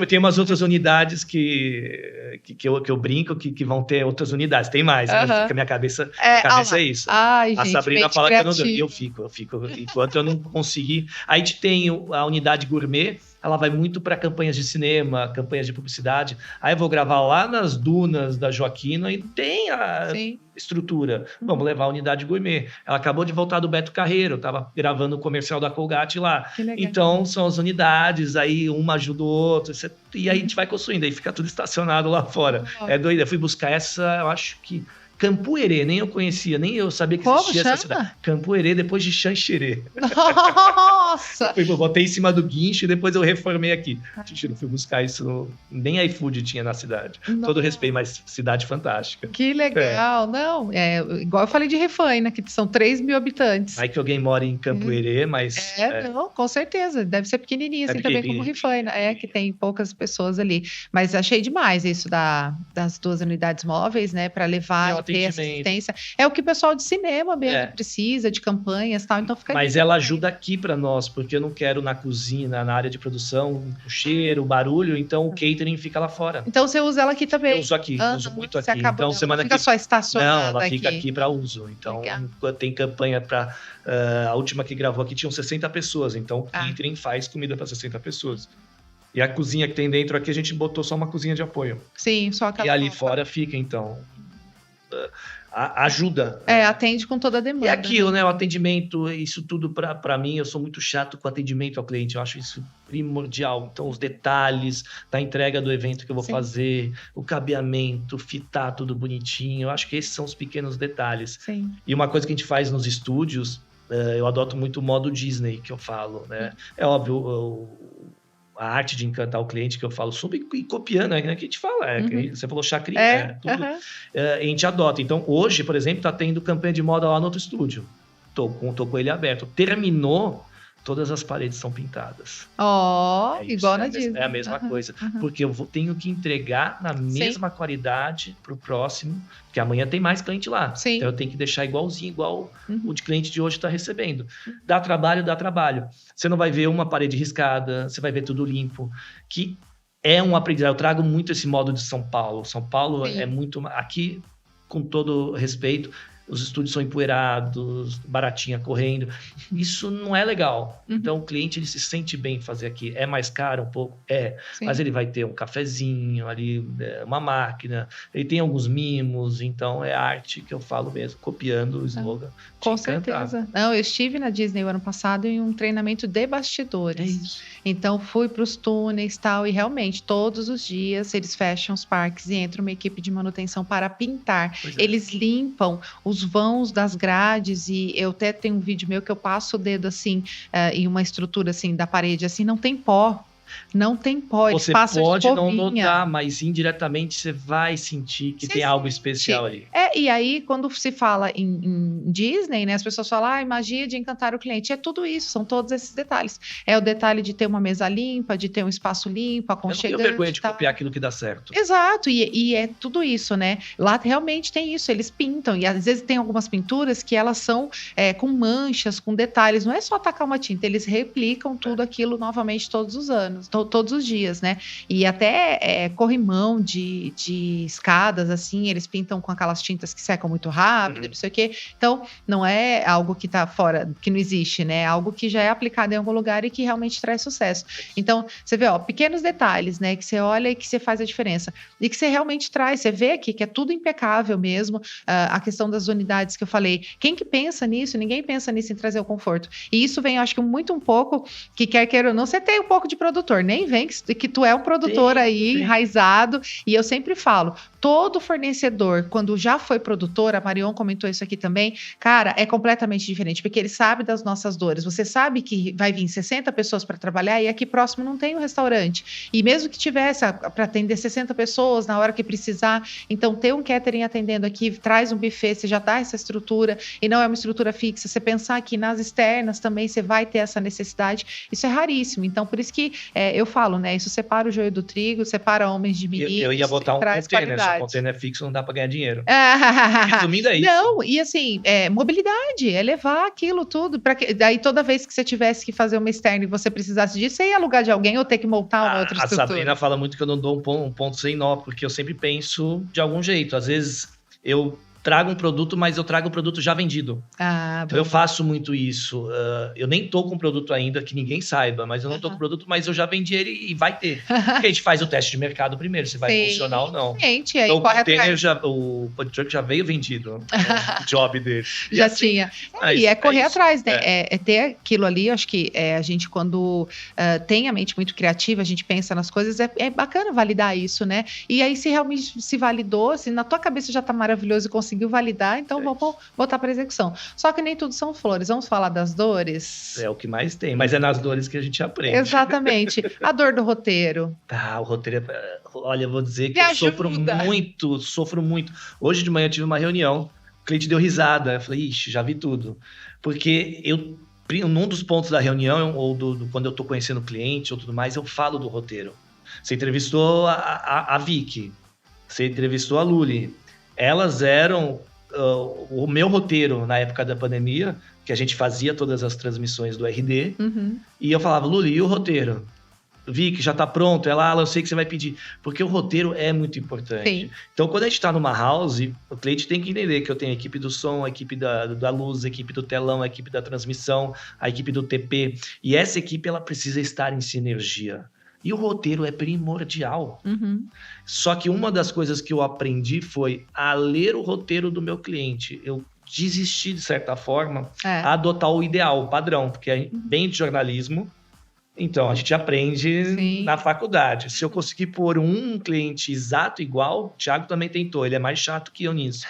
tem umas outras unidades que eu brinco que vão ter outras unidades. Tem mais, né? Porque a minha cabeça é isso. Ai, a Sabrina fala que eu fico. Enquanto eu não conseguir... Aí a gente tem a unidade gourmet, ela vai muito para campanhas de cinema, campanhas de publicidade. Aí eu vou gravar lá nas dunas da Joaquina e tem a estrutura. Vamos levar a unidade gourmet. Ela acabou de voltar do Beto Carreiro, estava gravando o comercial da Colgate lá. Então, são as unidades, aí uma ajuda o outro, e aí a gente vai construindo, aí fica tudo estacionado lá fora. É doido, eu fui buscar essa, eu acho que... Campo-Herê, nem eu conhecia, nem eu sabia que existia essa cidade. Campo-Herê depois de Xanxerê. Nossa! Botei em cima do guincho e depois eu reformei aqui. Gente, não fui buscar isso, nem iFood tinha na cidade. Nossa. Todo respeito, mas cidade fantástica. Que legal, não, igual eu falei de Refaina, que são 3 mil habitantes. Aí que alguém mora em Campo-Herê, mas... Não, com certeza, deve ser pequenininha, assim também como Refaina, que tem poucas pessoas ali. Mas achei demais isso das 2 unidades móveis, né, para levar... ter assistência. É o que o pessoal de cinema mesmo precisa, de campanhas e tal, então fica... Mas ela ajuda aqui para nós, porque eu não quero na cozinha, na área de produção, o cheiro, o barulho, então o catering fica lá fora. Então você usa ela aqui também? Eu uso aqui, uso muito aqui. Então semana fica só estacionada. Não, ela fica aqui para uso. Então tem campanha para... a última que gravou aqui tinham 60 pessoas, então o catering faz comida para 60 pessoas. E a cozinha que tem dentro aqui, a gente botou só uma cozinha de apoio. Sim, só aquela... E ali fora fica, então... ajuda. Atende com toda a demanda. É aquilo, né? O atendimento, isso tudo para mim, eu sou muito chato com atendimento ao cliente, eu acho isso primordial. Então, os detalhes da entrega do evento que eu vou fazer, o cabeamento, fitar tudo bonitinho, eu acho que esses são os pequenos detalhes. Sim. E uma coisa que a gente faz nos estúdios, eu adoto muito o modo Disney, que eu falo, né? É óbvio, a arte de encantar o cliente, que eu falo, sobre e copiando, né? Que a gente fala, você falou chacrinha, tudo. A gente adota. Então, hoje, por exemplo, tá tendo campanha de moda lá no outro estúdio. Tô com ele aberto. Terminou, todas as paredes são pintadas. Igual na Disney. É a mesma coisa. Porque eu tenho que entregar na mesma qualidade pro próximo, porque amanhã tem mais cliente lá. Sim. Então eu tenho que deixar igual o de cliente de hoje está recebendo. Dá trabalho. Você não vai ver uma parede riscada, você vai ver tudo limpo. Que é um aprendizado. Eu trago muito esse modo de São Paulo. São Paulo é muito... Aqui, com todo respeito... Os estúdios são empoeirados, baratinha correndo. Isso não é legal. Então, o cliente ele se sente bem em fazer aqui. É mais caro um pouco? Mas ele vai ter um cafezinho ali, uma máquina. Ele tem alguns mimos. Então, é arte que eu falo mesmo, copiando o slogan. Com certeza. Não, eu estive na Disney o ano passado em um treinamento de bastidores. Então, fui para os túneis e tal. E, realmente, todos os dias, eles fecham os parques e entra uma equipe de manutenção para pintar. Eles limpam os vãos das grades, e eu até tenho um vídeo meu que eu passo o dedo assim em uma estrutura assim da parede, assim, não tem pó. Não tem pó, você pode não notar, mas indiretamente você vai sentir que tem algo especial ali. E aí, quando se fala em Disney, né, as pessoas falam, magia de encantar o cliente. É tudo isso, são todos esses detalhes. É o detalhe de ter uma mesa limpa, de ter um espaço limpo, aconchegante. Eu não tenho vergonha de copiar aquilo que dá certo. Exato, e é tudo isso, né? Lá realmente tem isso, eles pintam, e às vezes tem algumas pinturas que elas são com manchas, com detalhes. Não é só tacar uma tinta, eles replicam tudo aquilo novamente todos os anos. Todos os dias, né? E até corrimão de escadas, assim, eles pintam com aquelas tintas que secam muito rápido, não sei o quê. Então, não é algo que tá fora, que não existe, né? É algo que já é aplicado em algum lugar e que realmente traz sucesso. Então, você vê, pequenos detalhes, né? Que você olha e que você faz a diferença. E que você realmente traz, você vê aqui que é tudo impecável mesmo. A questão das unidades que eu falei. Quem que pensa nisso? Ninguém pensa nisso em trazer o conforto. E isso vem, acho que muito um pouco, que quer queira ou não, você tem um pouco de produtor, nem vem que tu é um produtor enraizado, e eu sempre falo, todo fornecedor, quando já foi produtor, a Marion comentou isso aqui também, cara, é completamente diferente, porque ele sabe das nossas dores, você sabe que vai vir 60 pessoas para trabalhar e aqui próximo não tem um restaurante, e mesmo que tivesse para atender 60 pessoas na hora que precisar, então ter um catering atendendo aqui, traz um buffet, você já dá essa estrutura, e não é uma estrutura fixa, você pensar que nas externas também você vai ter essa necessidade, isso é raríssimo, então por isso que eu falo, né? Isso separa o joio do trigo, separa homens de meninos. Eu ia botar um container, se o container é fixo, não dá para ganhar dinheiro. Resumindo é isso. Não, e assim, mobilidade, é levar aquilo tudo. Daí toda vez que você tivesse que fazer uma externa e você precisasse disso, você ia alugar de alguém ou ter que montar uma outra estrutura. A Sabrina fala muito que eu não dou um ponto sem nó, porque eu sempre penso de algum jeito. Às vezes eu trago um produto, mas eu trago o produto já vendido. Então eu faço muito isso. Eu nem tô com o produto ainda, que ninguém saiba, mas eu não tô com o produto, mas eu já vendi ele e vai ter. Porque a gente faz o teste de mercado primeiro, se vai funcionar ou não. Gente, então o Pod Truck já veio vendido, o job dele. Já tinha. E correr atrás, né? É ter aquilo ali, acho que a gente quando tem a mente muito criativa, a gente pensa nas coisas, é bacana validar isso, né? E aí se realmente se validou, assim, na tua cabeça já tá maravilhoso e conseguiu validar, então vamos botar para execução. Só que nem tudo são flores. Vamos falar das dores? É o que mais tem, mas é nas dores que a gente aprende. Exatamente. A dor do roteiro. O roteiro olha, eu vou dizer que eu sofro muito. Hoje de manhã eu tive uma reunião, o cliente deu risada, eu falei, ixi, já vi tudo. Porque num dos pontos da reunião, ou quando eu tô conhecendo o cliente ou tudo mais, eu falo do roteiro. Você entrevistou a Vicky, você entrevistou a Luli. Elas eram o meu roteiro na época da pandemia, que a gente fazia todas as transmissões do RD, e eu falava, Luli, e o roteiro? Vicky, já tá pronto? Ela, eu sei que você vai pedir. Porque o roteiro é muito importante. Sim. Então, quando a gente tá numa house, o cliente tem que entender que eu tenho a equipe do som, a equipe da luz, a equipe do telão, a equipe da transmissão, a equipe do TP. E essa equipe, ela precisa estar em sinergia. E o roteiro é primordial. Só que uma das coisas que eu aprendi foi a ler o roteiro do meu cliente. Eu desisti, de certa forma, a adotar o ideal, o padrão, porque vem de jornalismo, então a gente aprende na faculdade. Se eu conseguir pôr um cliente exato igual, o Thiago também tentou, ele é mais chato que eu nisso.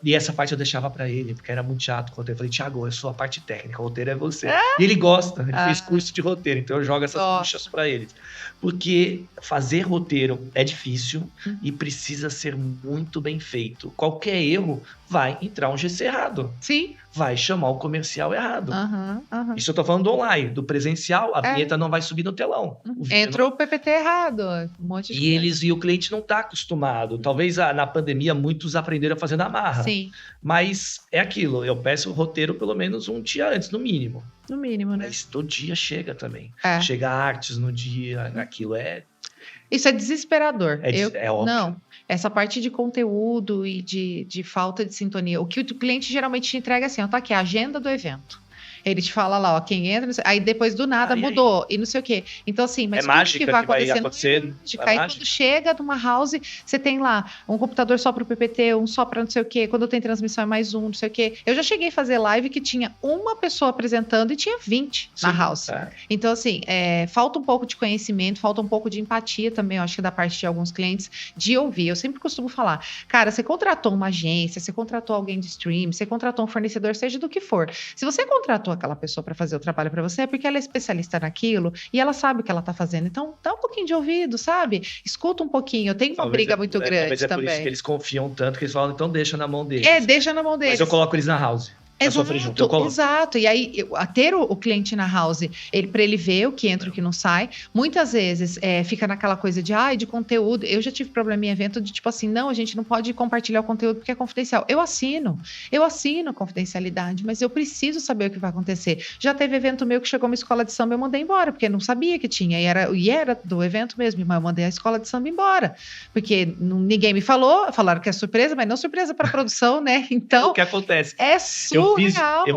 E essa parte eu deixava pra ele, porque era muito chato o roteiro. Eu falei, Thiago, eu sou a parte técnica, o roteiro é você. E ele gosta, ele fez curso de roteiro, então eu jogo essas buchas pra ele. Porque fazer roteiro é difícil e precisa ser muito bem feito. Qualquer erro vai entrar um GC errado. Sim. Vai chamar o comercial errado. Isso eu tô falando do online. Do presencial, a vinheta não vai subir no telão. Entra o PPT errado, um monte de coisa. E o cliente não tá acostumado. Talvez na pandemia muitos aprenderam a fazer na marra. Sim. Mas é aquilo, eu peço o roteiro pelo menos um dia antes, no mínimo. No mínimo, né? Mas todo dia chega também. É. Chega artes no dia, aquilo é... Isso é desesperador. É óbvio. Não, essa parte de conteúdo e de falta de sintonia. O que o cliente geralmente te entrega assim, ó, tá aqui, a agenda do evento. Ele te fala lá, ó, quem entra, aí depois do nada mudou, e não sei o quê. Então, assim, mas mágica que vai acontecer? Aí quando chega numa house, você tem lá um computador só para o PPT, um só para não sei o quê. Quando tem transmissão é mais um, não sei o quê. Eu já cheguei a fazer live que tinha uma pessoa apresentando e tinha 20 na house. Então, assim, falta um pouco de conhecimento, falta um pouco de empatia também, eu acho que da parte de alguns clientes, de ouvir. Eu sempre costumo falar, cara, você contratou uma agência, você contratou alguém de stream, você contratou um fornecedor, seja do que for. Se você contratou aquela pessoa para fazer o trabalho para você, é porque ela é especialista naquilo e ela sabe o que ela tá fazendo. Então, dá um pouquinho de ouvido, sabe? Escuta um pouquinho. Eu tenho uma briga muito grande também. Talvez é por isso que eles confiam tanto que eles falam, então deixa na mão deles. Deixa na mão deles. Mas eu coloco eles na house. Exato. E aí, ter o cliente na house, para ele ver o que entra e o que não sai, muitas vezes fica naquela coisa de conteúdo. Eu já tive problema em evento de tipo assim, não, a gente não pode compartilhar o conteúdo porque é confidencial. Eu assino confidencialidade, mas eu preciso saber o que vai acontecer. Já teve evento meu que chegou uma escola de samba, eu mandei embora, porque não sabia que tinha, e era do evento mesmo, mas eu mandei a escola de samba embora, porque ninguém me falou, falaram que é surpresa, mas não surpresa para produção, né? Então, o que acontece? É surreal.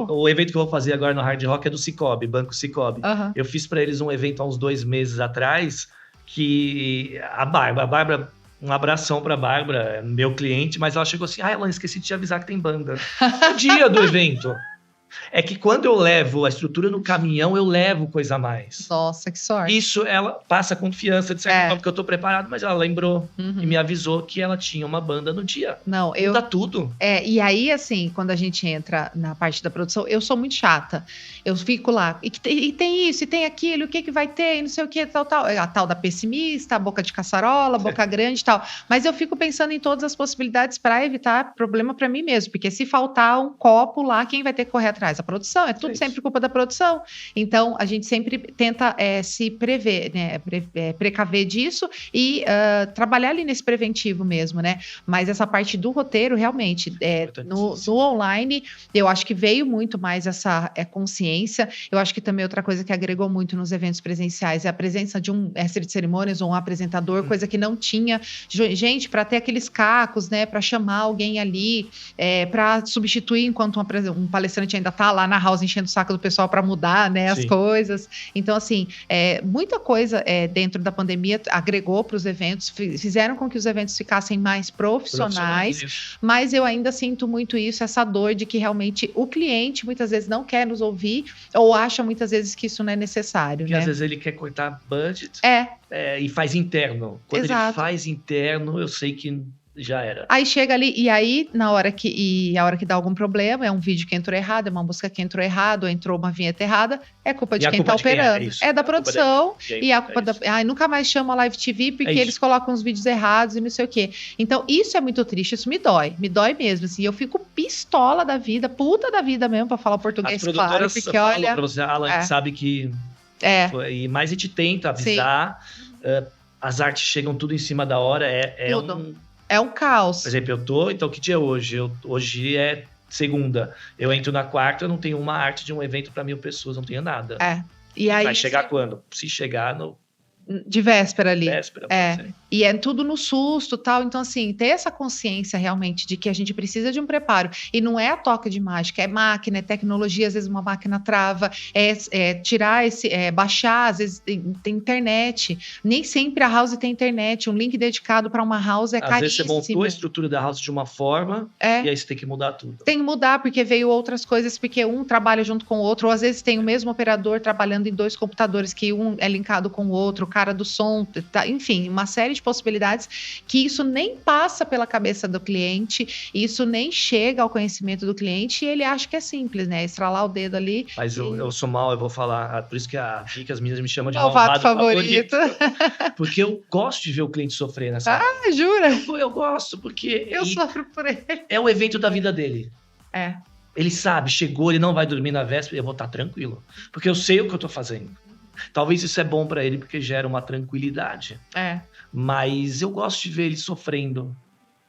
O evento que eu vou fazer agora no Hard Rock é do Cicobi, Banco Cicobi. Eu fiz para eles um evento há uns 2 meses atrás, que a Bárbara, um abração pra Bárbara, meu cliente, mas ela chegou assim, Elan, esqueci de te avisar que tem banda. No dia do evento. É que quando eu levo a estrutura no caminhão, eu levo coisa a mais. Nossa, que sorte. Isso, ela passa confiança, de certa forma, porque eu tô preparado, mas ela lembrou e me avisou que ela tinha uma banda no dia. Não, muda tudo. E aí, assim, quando a gente entra na parte da produção, eu sou muito chata. Eu fico lá, e tem isso, e tem aquilo, o que vai ter, e não sei o que, tal. A tal da pessimista, a boca de caçarola, a boca grande e tal. Mas eu fico pensando em todas as possibilidades para evitar problema para mim mesmo, porque se faltar um copo lá, quem vai ter que correr atrás? A produção, é tudo sempre culpa da produção. Então, a gente sempre tenta se prever, né? Precaver disso e trabalhar ali nesse preventivo mesmo, né? Mas essa parte do roteiro, realmente, no online, eu acho que veio muito mais essa consciência. Eu acho que também outra coisa que agregou muito nos eventos presenciais é a presença de um mestre de cerimônias ou um apresentador, coisa que não tinha. Gente, para ter aqueles cacos, né? Para chamar alguém ali, para substituir enquanto um palestrante ainda tá lá na house enchendo o saco do pessoal para mudar, né, as coisas. Então, assim, muita coisa dentro da pandemia agregou para os eventos, fizeram com que os eventos ficassem mais profissionais, mas eu ainda sinto muito isso, essa dor de que realmente o cliente muitas vezes não quer nos ouvir ou acha muitas vezes que isso não é necessário, porque né? Às vezes ele quer cortar budget e faz interno. Quando ele faz interno, eu sei que já era. Aí chega ali, e aí, a hora que dá algum problema, é um vídeo que entrou errado, é uma música que entrou errado, ou entrou uma vinheta errada, é culpa de quem tá operando. É da produção, e a culpa nunca mais chama a Live TV, porque eles colocam os vídeos errados e não sei o quê. Então, isso é muito triste, isso me dói mesmo, assim, eu fico pistola da vida, puta da vida mesmo, pra falar português claro, porque olha... Pra você, Alan, sabe que... Mas a gente tenta avisar, as artes chegam tudo em cima da hora, é um caos. Por exemplo, então que dia é hoje? Hoje é segunda. Eu entro na quarta, eu não tenho uma arte de um evento para 1.000 pessoas, não tenho nada. E aí, vai chegar quando? Se chegar de véspera ali. Véspera, e é tudo no susto, tal. Então, assim, ter essa consciência realmente de que a gente precisa de um preparo. E não é a toca de mágica, é máquina, é tecnologia, às vezes uma máquina trava, tirar baixar, às vezes tem internet. Nem sempre a house tem internet. Um link dedicado para uma house caríssimo. Às vezes você montou a estrutura da house de uma forma e aí você tem que mudar tudo. Tem que mudar porque veio outras coisas, porque um trabalha junto com o outro, ou às vezes tem o mesmo operador trabalhando em 2 computadores, que um é linkado com o outro, cara do som, enfim, uma série de possibilidades que isso nem passa pela cabeça do cliente, isso nem chega ao conhecimento do cliente e ele acha que é simples, né? Estralar o dedo ali. Mas eu sou mal, eu vou falar, por isso que as meninas me chamam de malvado favorito. Porque eu gosto de ver o cliente sofrer nessa hora. Ah, jura? Eu gosto, porque... Eu sofro por ele. É o evento da vida dele. É. Ele sabe, chegou, ele não vai dormir na véspera, eu vou estar tranquilo. Porque eu sei o que eu tô fazendo. Talvez isso é bom para ele, porque gera uma tranquilidade. É. Mas eu gosto de ver ele sofrendo.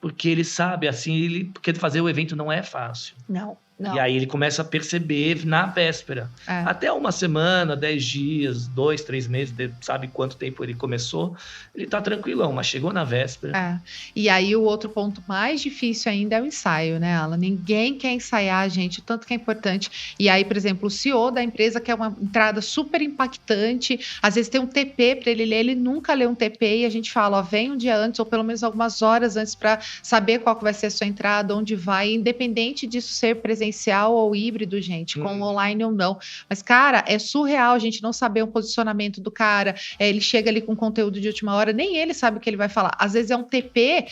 Porque ele sabe, assim, porque fazer o evento não é fácil. Não. E aí ele começa a perceber na véspera. É. Até uma semana, 10 dias, 2, 3 meses, sabe quanto tempo ele começou, ele tá tranquilão, mas chegou na véspera. É. E aí o outro ponto mais difícil ainda é o ensaio, né, Alan? Ninguém quer ensaiar, gente, o tanto que é importante. E aí, por exemplo, o CEO da empresa quer uma entrada super impactante, às vezes tem um TP para ele ler, ele nunca lê um TP e a gente fala, ó, vem um dia antes ou pelo menos algumas horas antes para saber qual que vai ser a sua entrada, onde vai, independente disso ser presencial ou híbrido, gente, com online ou não. Mas, cara, é surreal a gente não saber o posicionamento do cara. Ele chega ali com conteúdo de última hora, nem ele sabe o que ele vai falar. Às vezes é um TP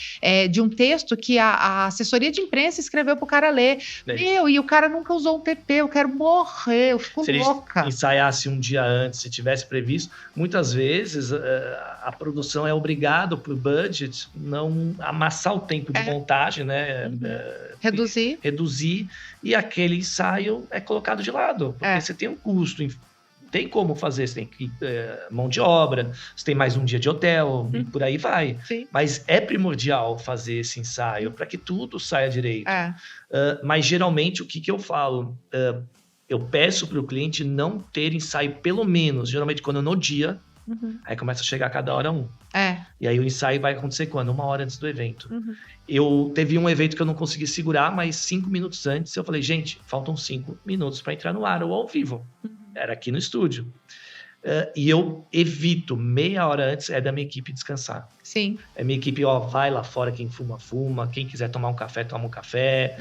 de um texto que a assessoria de imprensa escreveu pro cara ler. E o cara nunca usou um TP, eu quero morrer, eu fico louca. Se ele ensaiasse um dia antes, se tivesse previsto, muitas vezes a produção é obrigada por budget não amassar o tempo de montagem, né? Reduzir, e aquele ensaio é colocado de lado, porque você tem um custo, tem como fazer, você tem que mão de obra, você tem mais um dia de hotel, e por aí vai. Sim. Mas é primordial fazer esse ensaio para que tudo saia direito. Mas geralmente o que eu falo? Eu peço para o cliente não ter ensaio pelo menos, geralmente quando no dia, aí começa a chegar a cada hora um. E aí o ensaio vai acontecer quando? 1 hora antes do evento. Teve um evento que eu não consegui segurar, mas 5 minutos antes eu falei, gente, faltam 5 minutos para entrar no ar ou ao vivo. Era aqui no estúdio. E eu evito, meia hora antes, da minha equipe descansar. Sim. Minha equipe, vai lá fora, quem fuma, quem quiser tomar um café, toma um café.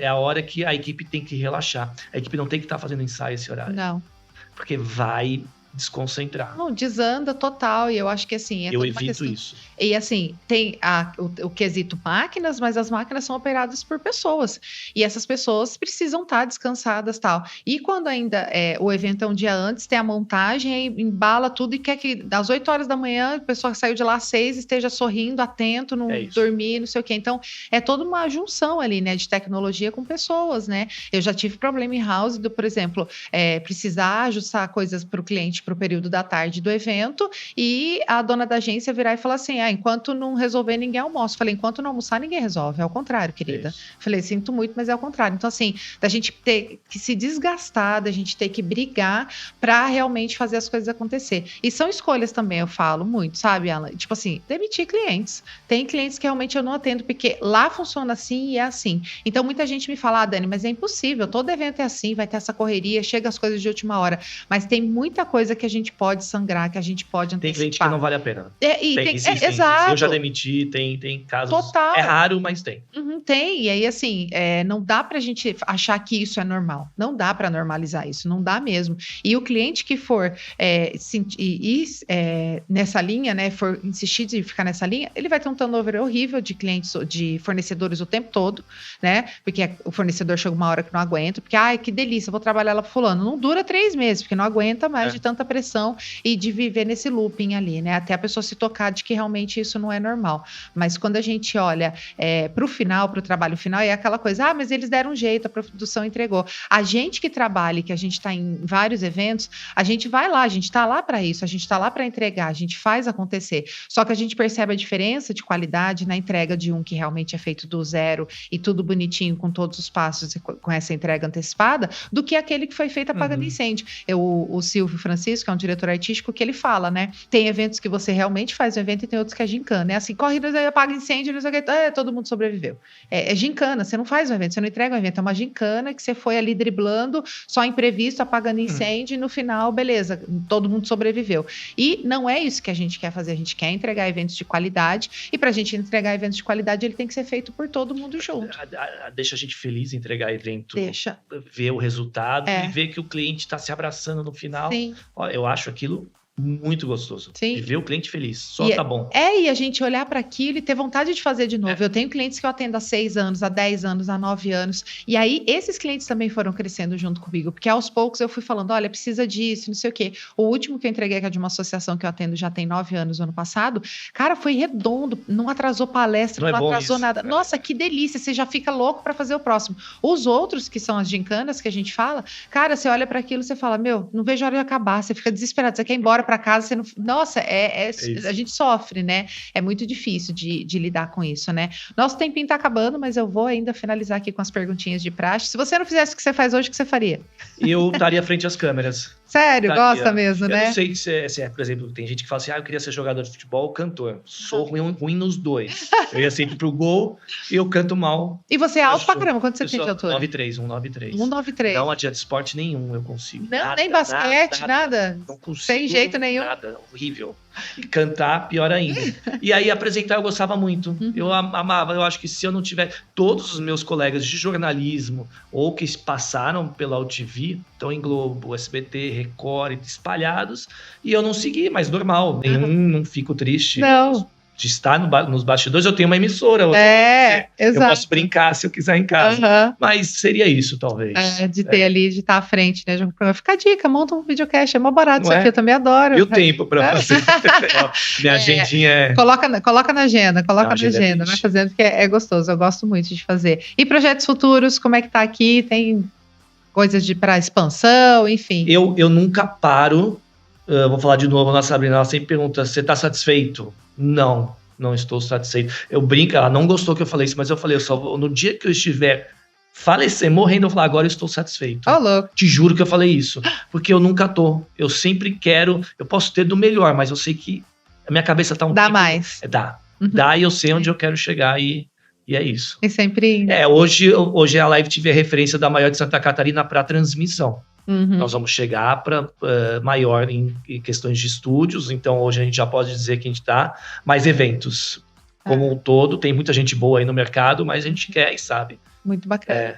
É a hora que a equipe tem que relaxar. A equipe não tem que estar fazendo ensaio esse horário. Não. Porque vai desconcentrar. Não, desanda total, e eu acho que assim... eu evito isso. E assim, tem o quesito máquinas, mas as máquinas são operadas por pessoas, e essas pessoas precisam estar descansadas e tal. E quando ainda o evento é um dia antes, tem a montagem, aí embala tudo e quer que às 8 horas da manhã a pessoa saiu de lá às 6 esteja sorrindo, atento, não dormir, não sei o quê. Então, é toda uma junção ali, né, de tecnologia com pessoas, né? Eu já tive problema em house, por exemplo, precisar ajustar coisas para o cliente para o período da tarde do evento e a dona da agência virar e falar assim, enquanto não resolver, ninguém almoça. Falei, enquanto não almoçar, ninguém resolve. É o contrário, querida. Falei, sinto muito, mas é o contrário. Então, assim, da gente ter que se desgastar, da gente ter que brigar para realmente fazer as coisas acontecer. E são escolhas também, eu falo muito, sabe, Alan? Tipo assim, demitir clientes. Tem clientes que realmente eu não atendo, porque lá funciona assim e é assim. Então, muita gente me fala, Dani, mas é impossível. Todo evento é assim, vai ter essa correria, chega as coisas de última hora. Mas tem muita coisa que a gente pode sangrar, que a gente pode antecipar. Tem cliente que não vale a pena. Exato. Eu já demiti, tem casos. Total. É raro, mas tem. Tem. E aí, assim, não dá pra gente achar que isso é normal. Não dá pra normalizar isso. Não dá mesmo. E o cliente que for nessa linha, né, for insistir de ficar nessa linha, ele vai ter um turnover horrível de clientes, de fornecedores o tempo todo, né? Porque o fornecedor chega uma hora que não aguenta, porque, que delícia, vou trabalhar lá pro fulano. Não dura 3 meses, porque não aguenta mais de tanta pressão e de viver nesse looping ali, né? Até a pessoa se tocar de que realmente isso não é normal. Mas quando a gente olha para o final, para o trabalho final, é aquela coisa, mas eles deram um jeito, a produção entregou. A gente que trabalha, que a gente está em vários eventos, a gente vai lá, a gente está lá para isso, a gente está lá para entregar, a gente faz acontecer. Só que a gente percebe a diferença de qualidade na entrega de um que realmente é feito do zero e tudo bonitinho, com todos os passos e com essa entrega antecipada, do que aquele que foi feito apagando incêndio. O Silvio Francisco, que é um diretor artístico, que ele fala, né? Tem eventos que você realmente faz o evento e tem outros que é gincana. É assim, corridas aí, apaga incêndio, não sei o que, todo mundo sobreviveu. É gincana, você não faz um evento, você não entrega um evento, é uma gincana que você foi ali driblando, só imprevisto, apagando incêndio e no final, beleza, todo mundo sobreviveu. E não é isso que a gente quer fazer, a gente quer entregar eventos de qualidade e pra gente entregar eventos de qualidade, ele tem que ser feito por todo mundo junto. Deixa a gente feliz em entregar evento, deixa ver o resultado e ver que o cliente está se abraçando no final. Sim. Eu acho aquilo muito gostoso. Sim. E ver o cliente feliz, só tá bom. E a gente olhar para aquilo e ter vontade de fazer de novo. Eu tenho clientes que eu atendo há 6 anos, há 10 anos, há 9 anos. E aí, esses clientes também foram crescendo junto comigo, porque aos poucos eu fui falando, olha, precisa disso, não sei o quê. O último que eu entreguei, que é de uma associação que eu atendo já tem 9 anos, ano passado, cara, foi redondo, não atrasou palestra, não atrasou nada. Nossa, que delícia, você já fica louco para fazer o próximo. Os outros, que são as gincanas que a gente fala, cara, você olha para aquilo e você fala, meu, não vejo a hora de acabar, você fica desesperado, você quer ir embora para casa, você não... Nossa, a gente sofre, né? É muito difícil de lidar com isso, né? Nosso tempinho tá acabando, mas eu vou ainda finalizar aqui com as perguntinhas de praxe. Se você não fizesse o que você faz hoje, o que você faria? Eu estaria frente às câmeras. Sério? Gosta mesmo, né? Eu não sei se é, por exemplo, tem gente que fala assim, eu queria ser jogador de futebol ou cantor. Sou ruim nos dois. Eu ia sempre pro gol e eu canto mal. E você é alto pra caramba, quanto você tem de altura? 1,93. 1,93. Não adianta esporte nenhum, eu consigo. Não, nem basquete, nada. Não consigo. Sem jeito nenhum. Nada, horrível. E cantar, pior ainda. E aí, apresentar, eu gostava muito. Eu amava. Eu acho que se eu não tiver... Todos os meus colegas de jornalismo ou que passaram pela UTV, estão em Globo, SBT, Record, espalhados, e eu não segui, mas normal. Não fico triste. Não. De estar nos bastidores, eu tenho uma emissora. Exato. Eu posso brincar se eu quiser em casa. Mas seria isso, talvez. De ter ali, de estar à frente, né? Fica a dica, monta um videocast, é mó barato isso aqui, eu também adoro. E o tempo para fazer. Minha agendinha é... Coloca na agenda, vai fazendo, porque é gostoso, eu gosto muito de fazer. E projetos futuros, como é que tá aqui? Tem coisas para expansão, enfim. Eu nunca paro, vou falar de novo, a Sabrina, ela sempre pergunta, você tá satisfeito? Não estou satisfeito. Eu brinco, ela não gostou que eu falei isso, mas eu falei, no dia que eu estiver falecer, morrendo, eu vou falar, agora eu estou satisfeito. Louco. Te juro que eu falei isso, porque eu nunca tô. Eu sempre quero, eu posso ter do melhor, mas eu sei que a minha cabeça tá Dá mais. Dá e eu sei onde eu quero chegar e é isso. E sempre... Hoje a Live TV é referência da maior de Santa Catarina para transmissão. Nós vamos chegar para maior em questões de estúdios, então hoje a gente já pode dizer que a gente está mais eventos. Como um todo, tem muita gente boa aí no mercado, mas a gente quer e sabe. Muito bacana.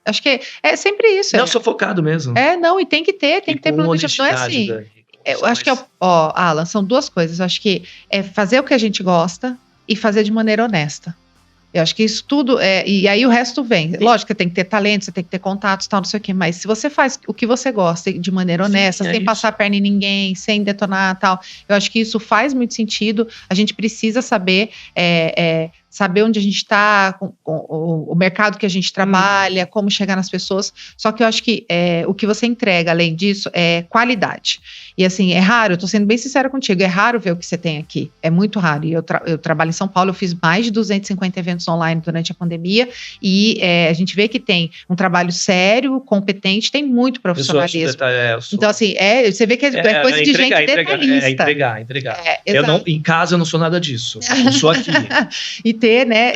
Acho que é sempre isso. Não, sou focado mesmo. E tem que ter planejamento. Não é assim. Eu acho que, Alan, são duas coisas. Eu acho que é fazer o que a gente gosta e fazer de maneira honesta. Eu acho que isso tudo, e aí o resto vem. Lógico que tem que ter talento, você tem que ter contatos, tal, não sei o quê, mas se você faz o que você gosta de maneira honesta, sem passar a perna em ninguém, sem detonar, tal, eu acho que isso faz muito sentido. A gente precisa saber saber onde a gente está, o mercado que a gente trabalha, como chegar nas pessoas. Só que eu acho que o que você entrega, além disso, é qualidade. E assim, é raro, eu tô sendo bem sincera contigo, é raro ver o que você tem aqui. É muito raro. E eu trabalho em São Paulo, eu fiz mais de 250 eventos online durante a pandemia e a gente vê que tem um trabalho sério, competente, tem muito profissionalismo. Então, assim, você vê que é coisa de gente detalhista. Entregar. Em casa eu não sou nada disso. Eu sou aqui. E ter, né,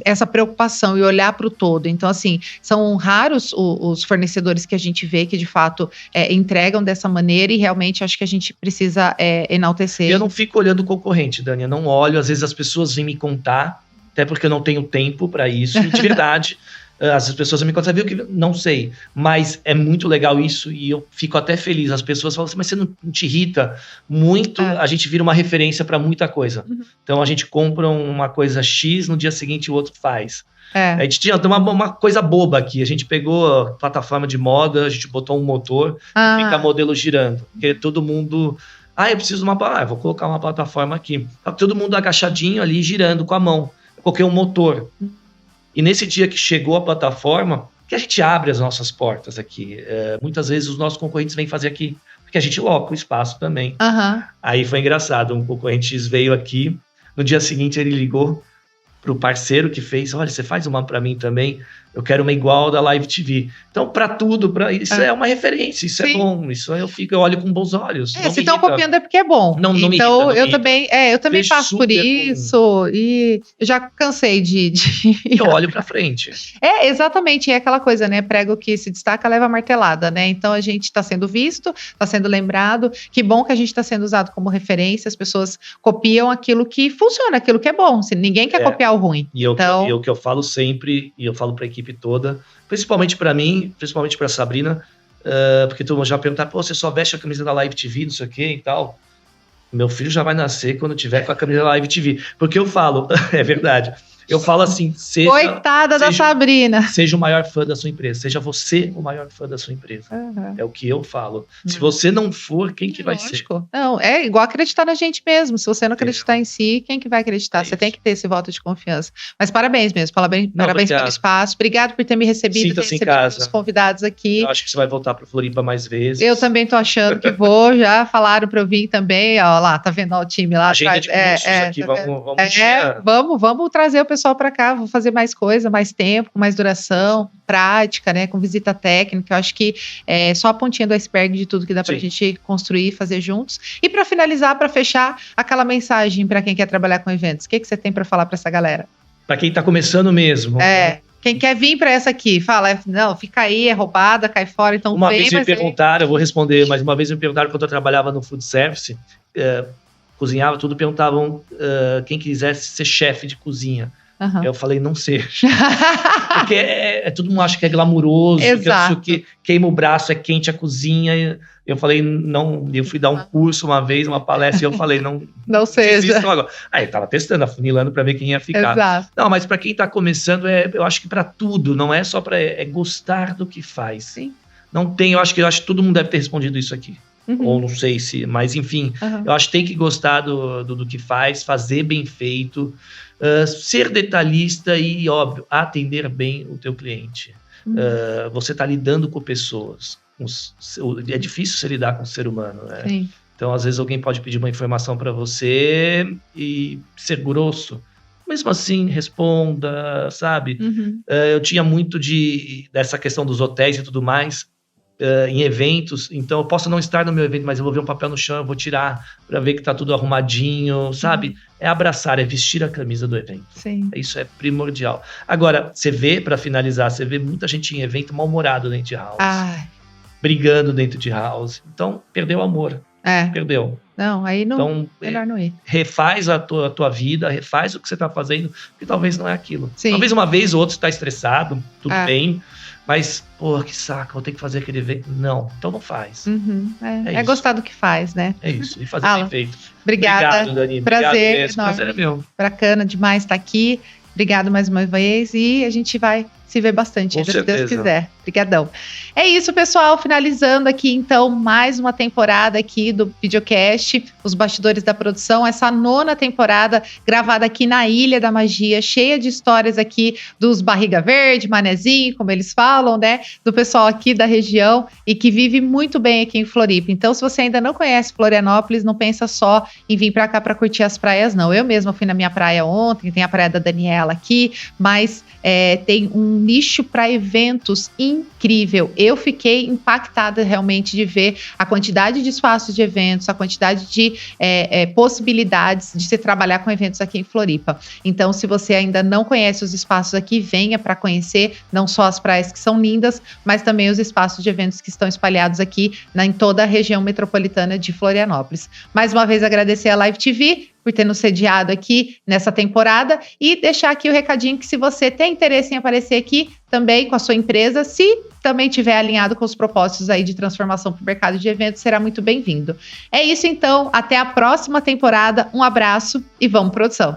essa preocupação e olhar para o todo. Então, assim, são raros os fornecedores que a gente vê que, de fato, entregam dessa maneira e realmente acho que a gente precisa enaltecer. Eu não fico olhando o concorrente, Dani, eu não olho, às vezes as pessoas vêm me contar, até porque eu não tenho tempo para isso, e de verdade, as pessoas vêm me contar, viu que não sei, mas é muito legal isso e eu fico até feliz. As pessoas falam assim, mas você não te irrita muito? A gente vira uma referência para muita coisa. Então a gente compra uma coisa X, no dia seguinte o outro faz. A gente tinha uma coisa boba aqui, a gente pegou a plataforma de moda, a gente botou um motor e fica modelo girando, porque todo mundo... eu preciso de eu vou colocar uma plataforma aqui. Todo mundo agachadinho ali, girando com a mão. Eu coloquei um motor. E nesse dia que chegou a plataforma, que a gente abre as nossas portas aqui. Muitas vezes os nossos concorrentes vêm fazer aqui, porque a gente loca o espaço também. Aí foi engraçado, um concorrente veio aqui, no dia seguinte ele ligou pro parceiro que fez, olha, você faz uma para mim também, eu quero uma igual da Live TV. Então, para tudo, isso é uma referência, isso é bom, isso eu olho com bons olhos. Se estão copiando é porque é bom. Não me irrita, eu também passo por isso e eu já cansei de... Eu olho para frente. Exatamente, é aquela coisa, né, prego que se destaca leva martelada, né, então a gente está sendo visto, está sendo lembrado, que bom que a gente está sendo usado como referência, as pessoas copiam aquilo que funciona, aquilo que é bom, se ninguém quer copiar o ruim. E o que eu falo sempre, e eu falo para a equipe toda, principalmente para mim, principalmente para a Sabrina, porque todo mundo já perguntar, pô, você só veste a camisa da Live TV, não sei o que e tal. Meu filho já vai nascer quando tiver com a camisa da Live TV. Porque eu falo, é verdade, eu falo assim, Coitada da Sabrina. Seja o maior fã da sua empresa, seja você o maior fã da sua empresa. É o que eu falo. Se você não for, quem que vai ser? Não, é igual acreditar na gente mesmo. Se você não acreditar em si, quem que vai acreditar? Você tem que ter esse voto de confiança. Mas parabéns mesmo, parabéns pelo espaço. Obrigado por ter me recebido, Sinta-se em casa. Os convidados aqui. Eu acho que você vai voltar para Floripa mais vezes. Eu também tô achando que vou, já falaram para eu vir também, ó lá, tá vendo o time lá? Agenda de cursos aqui, vamos trazer o pessoal para cá, vou fazer mais coisa, mais tempo, com mais duração, prática, né, com visita técnica. Eu acho que é só a pontinha do iceberg de tudo que dá pra gente construir e fazer juntos. E para finalizar, para fechar, aquela mensagem para quem quer trabalhar com eventos, o que você tem para falar para essa galera? Para quem tá começando mesmo. Quem quer vir para essa aqui, fala, não, fica aí, é roubada, cai fora, então uma vez me perguntaram, eu vou responder, mas uma vez me perguntaram quando eu trabalhava no food service, cozinhava tudo, perguntavam quem quisesse ser chefe de cozinha. Eu falei, não seja. Porque todo mundo acha que é glamuroso, que queima o braço, é quente a cozinha. Eu falei, não. Eu fui dar um curso uma vez, uma palestra, e eu falei, não seja. Agora. Aí eu tava testando, afunilando para ver quem ia ficar. Exato. Não, mas para quem tá começando, eu acho que para tudo, não é só para gostar do que faz. Sim. Não tem, eu acho que todo mundo deve ter respondido isso aqui. Ou não sei se, mas enfim, eu acho que tem que gostar do que faz, fazer bem feito, ser detalhista e, óbvio, atender bem o teu cliente. Você está lidando com pessoas. É difícil você lidar com o ser humano, né? Sim. Então, às vezes, alguém pode pedir uma informação para você e ser grosso. Mesmo assim, responda, sabe? Eu tinha muito dessa questão dos hotéis e tudo mais. Em eventos, então eu posso não estar no meu evento, mas eu vou ver um papel no chão, eu vou tirar para ver que tá tudo arrumadinho, sabe? É abraçar, é vestir a camisa do evento. Sim. Isso é primordial. Agora, você vê, para finalizar, você vê muita gente em evento mal-humorado dentro de house. Brigando dentro de house. Então, perdeu o amor. Perdeu. Não, aí não. Então, melhor não ir. Refaz a tua vida, refaz o que você tá fazendo, porque talvez não é aquilo. Sim. Talvez uma vez ou outra você tá estressado, tudo bem. Mas, pô, que saco, vou ter que fazer aquele evento. Não, então não faz. É gostar do que faz, né? É isso, e fazer bem feito. Obrigada. Obrigado, Dani. Prazer enorme. Prazer é meu. Bacana demais estar aqui. Obrigado mais uma vez e a gente vai se ver bastante, Com se certeza. Deus quiser. Obrigadão. É isso, pessoal. Finalizando aqui, então, mais uma temporada aqui do Videocast, os bastidores da produção. Essa 9ª temporada gravada aqui na Ilha da Magia, cheia de histórias aqui dos Barriga Verde, Manezinho, como eles falam, né? Do pessoal aqui da região e que vive muito bem aqui em Floripa. Então, se você ainda não conhece Florianópolis, não pensa só em vir para cá para curtir as praias, não. Eu mesma fui na minha praia ontem, tem a praia da Daniela aqui, mas tem um nicho para eventos incrível. Eu fiquei impactada realmente de ver a quantidade de espaços de eventos, a quantidade de possibilidades de se trabalhar com eventos aqui em Floripa. Então, se você ainda não conhece os espaços aqui, venha para conhecer não só as praias que são lindas, mas também os espaços de eventos que estão espalhados aqui em toda a região metropolitana de Florianópolis. Mais uma vez, agradecer a Live TV por ter nos sediado aqui nessa temporada e deixar aqui o recadinho que se você tem interesse em aparecer aqui também com a sua empresa, se também estiver alinhado com os propósitos aí de transformação para o mercado de eventos, será muito bem-vindo. É isso então, até a próxima temporada, um abraço e vamos produção!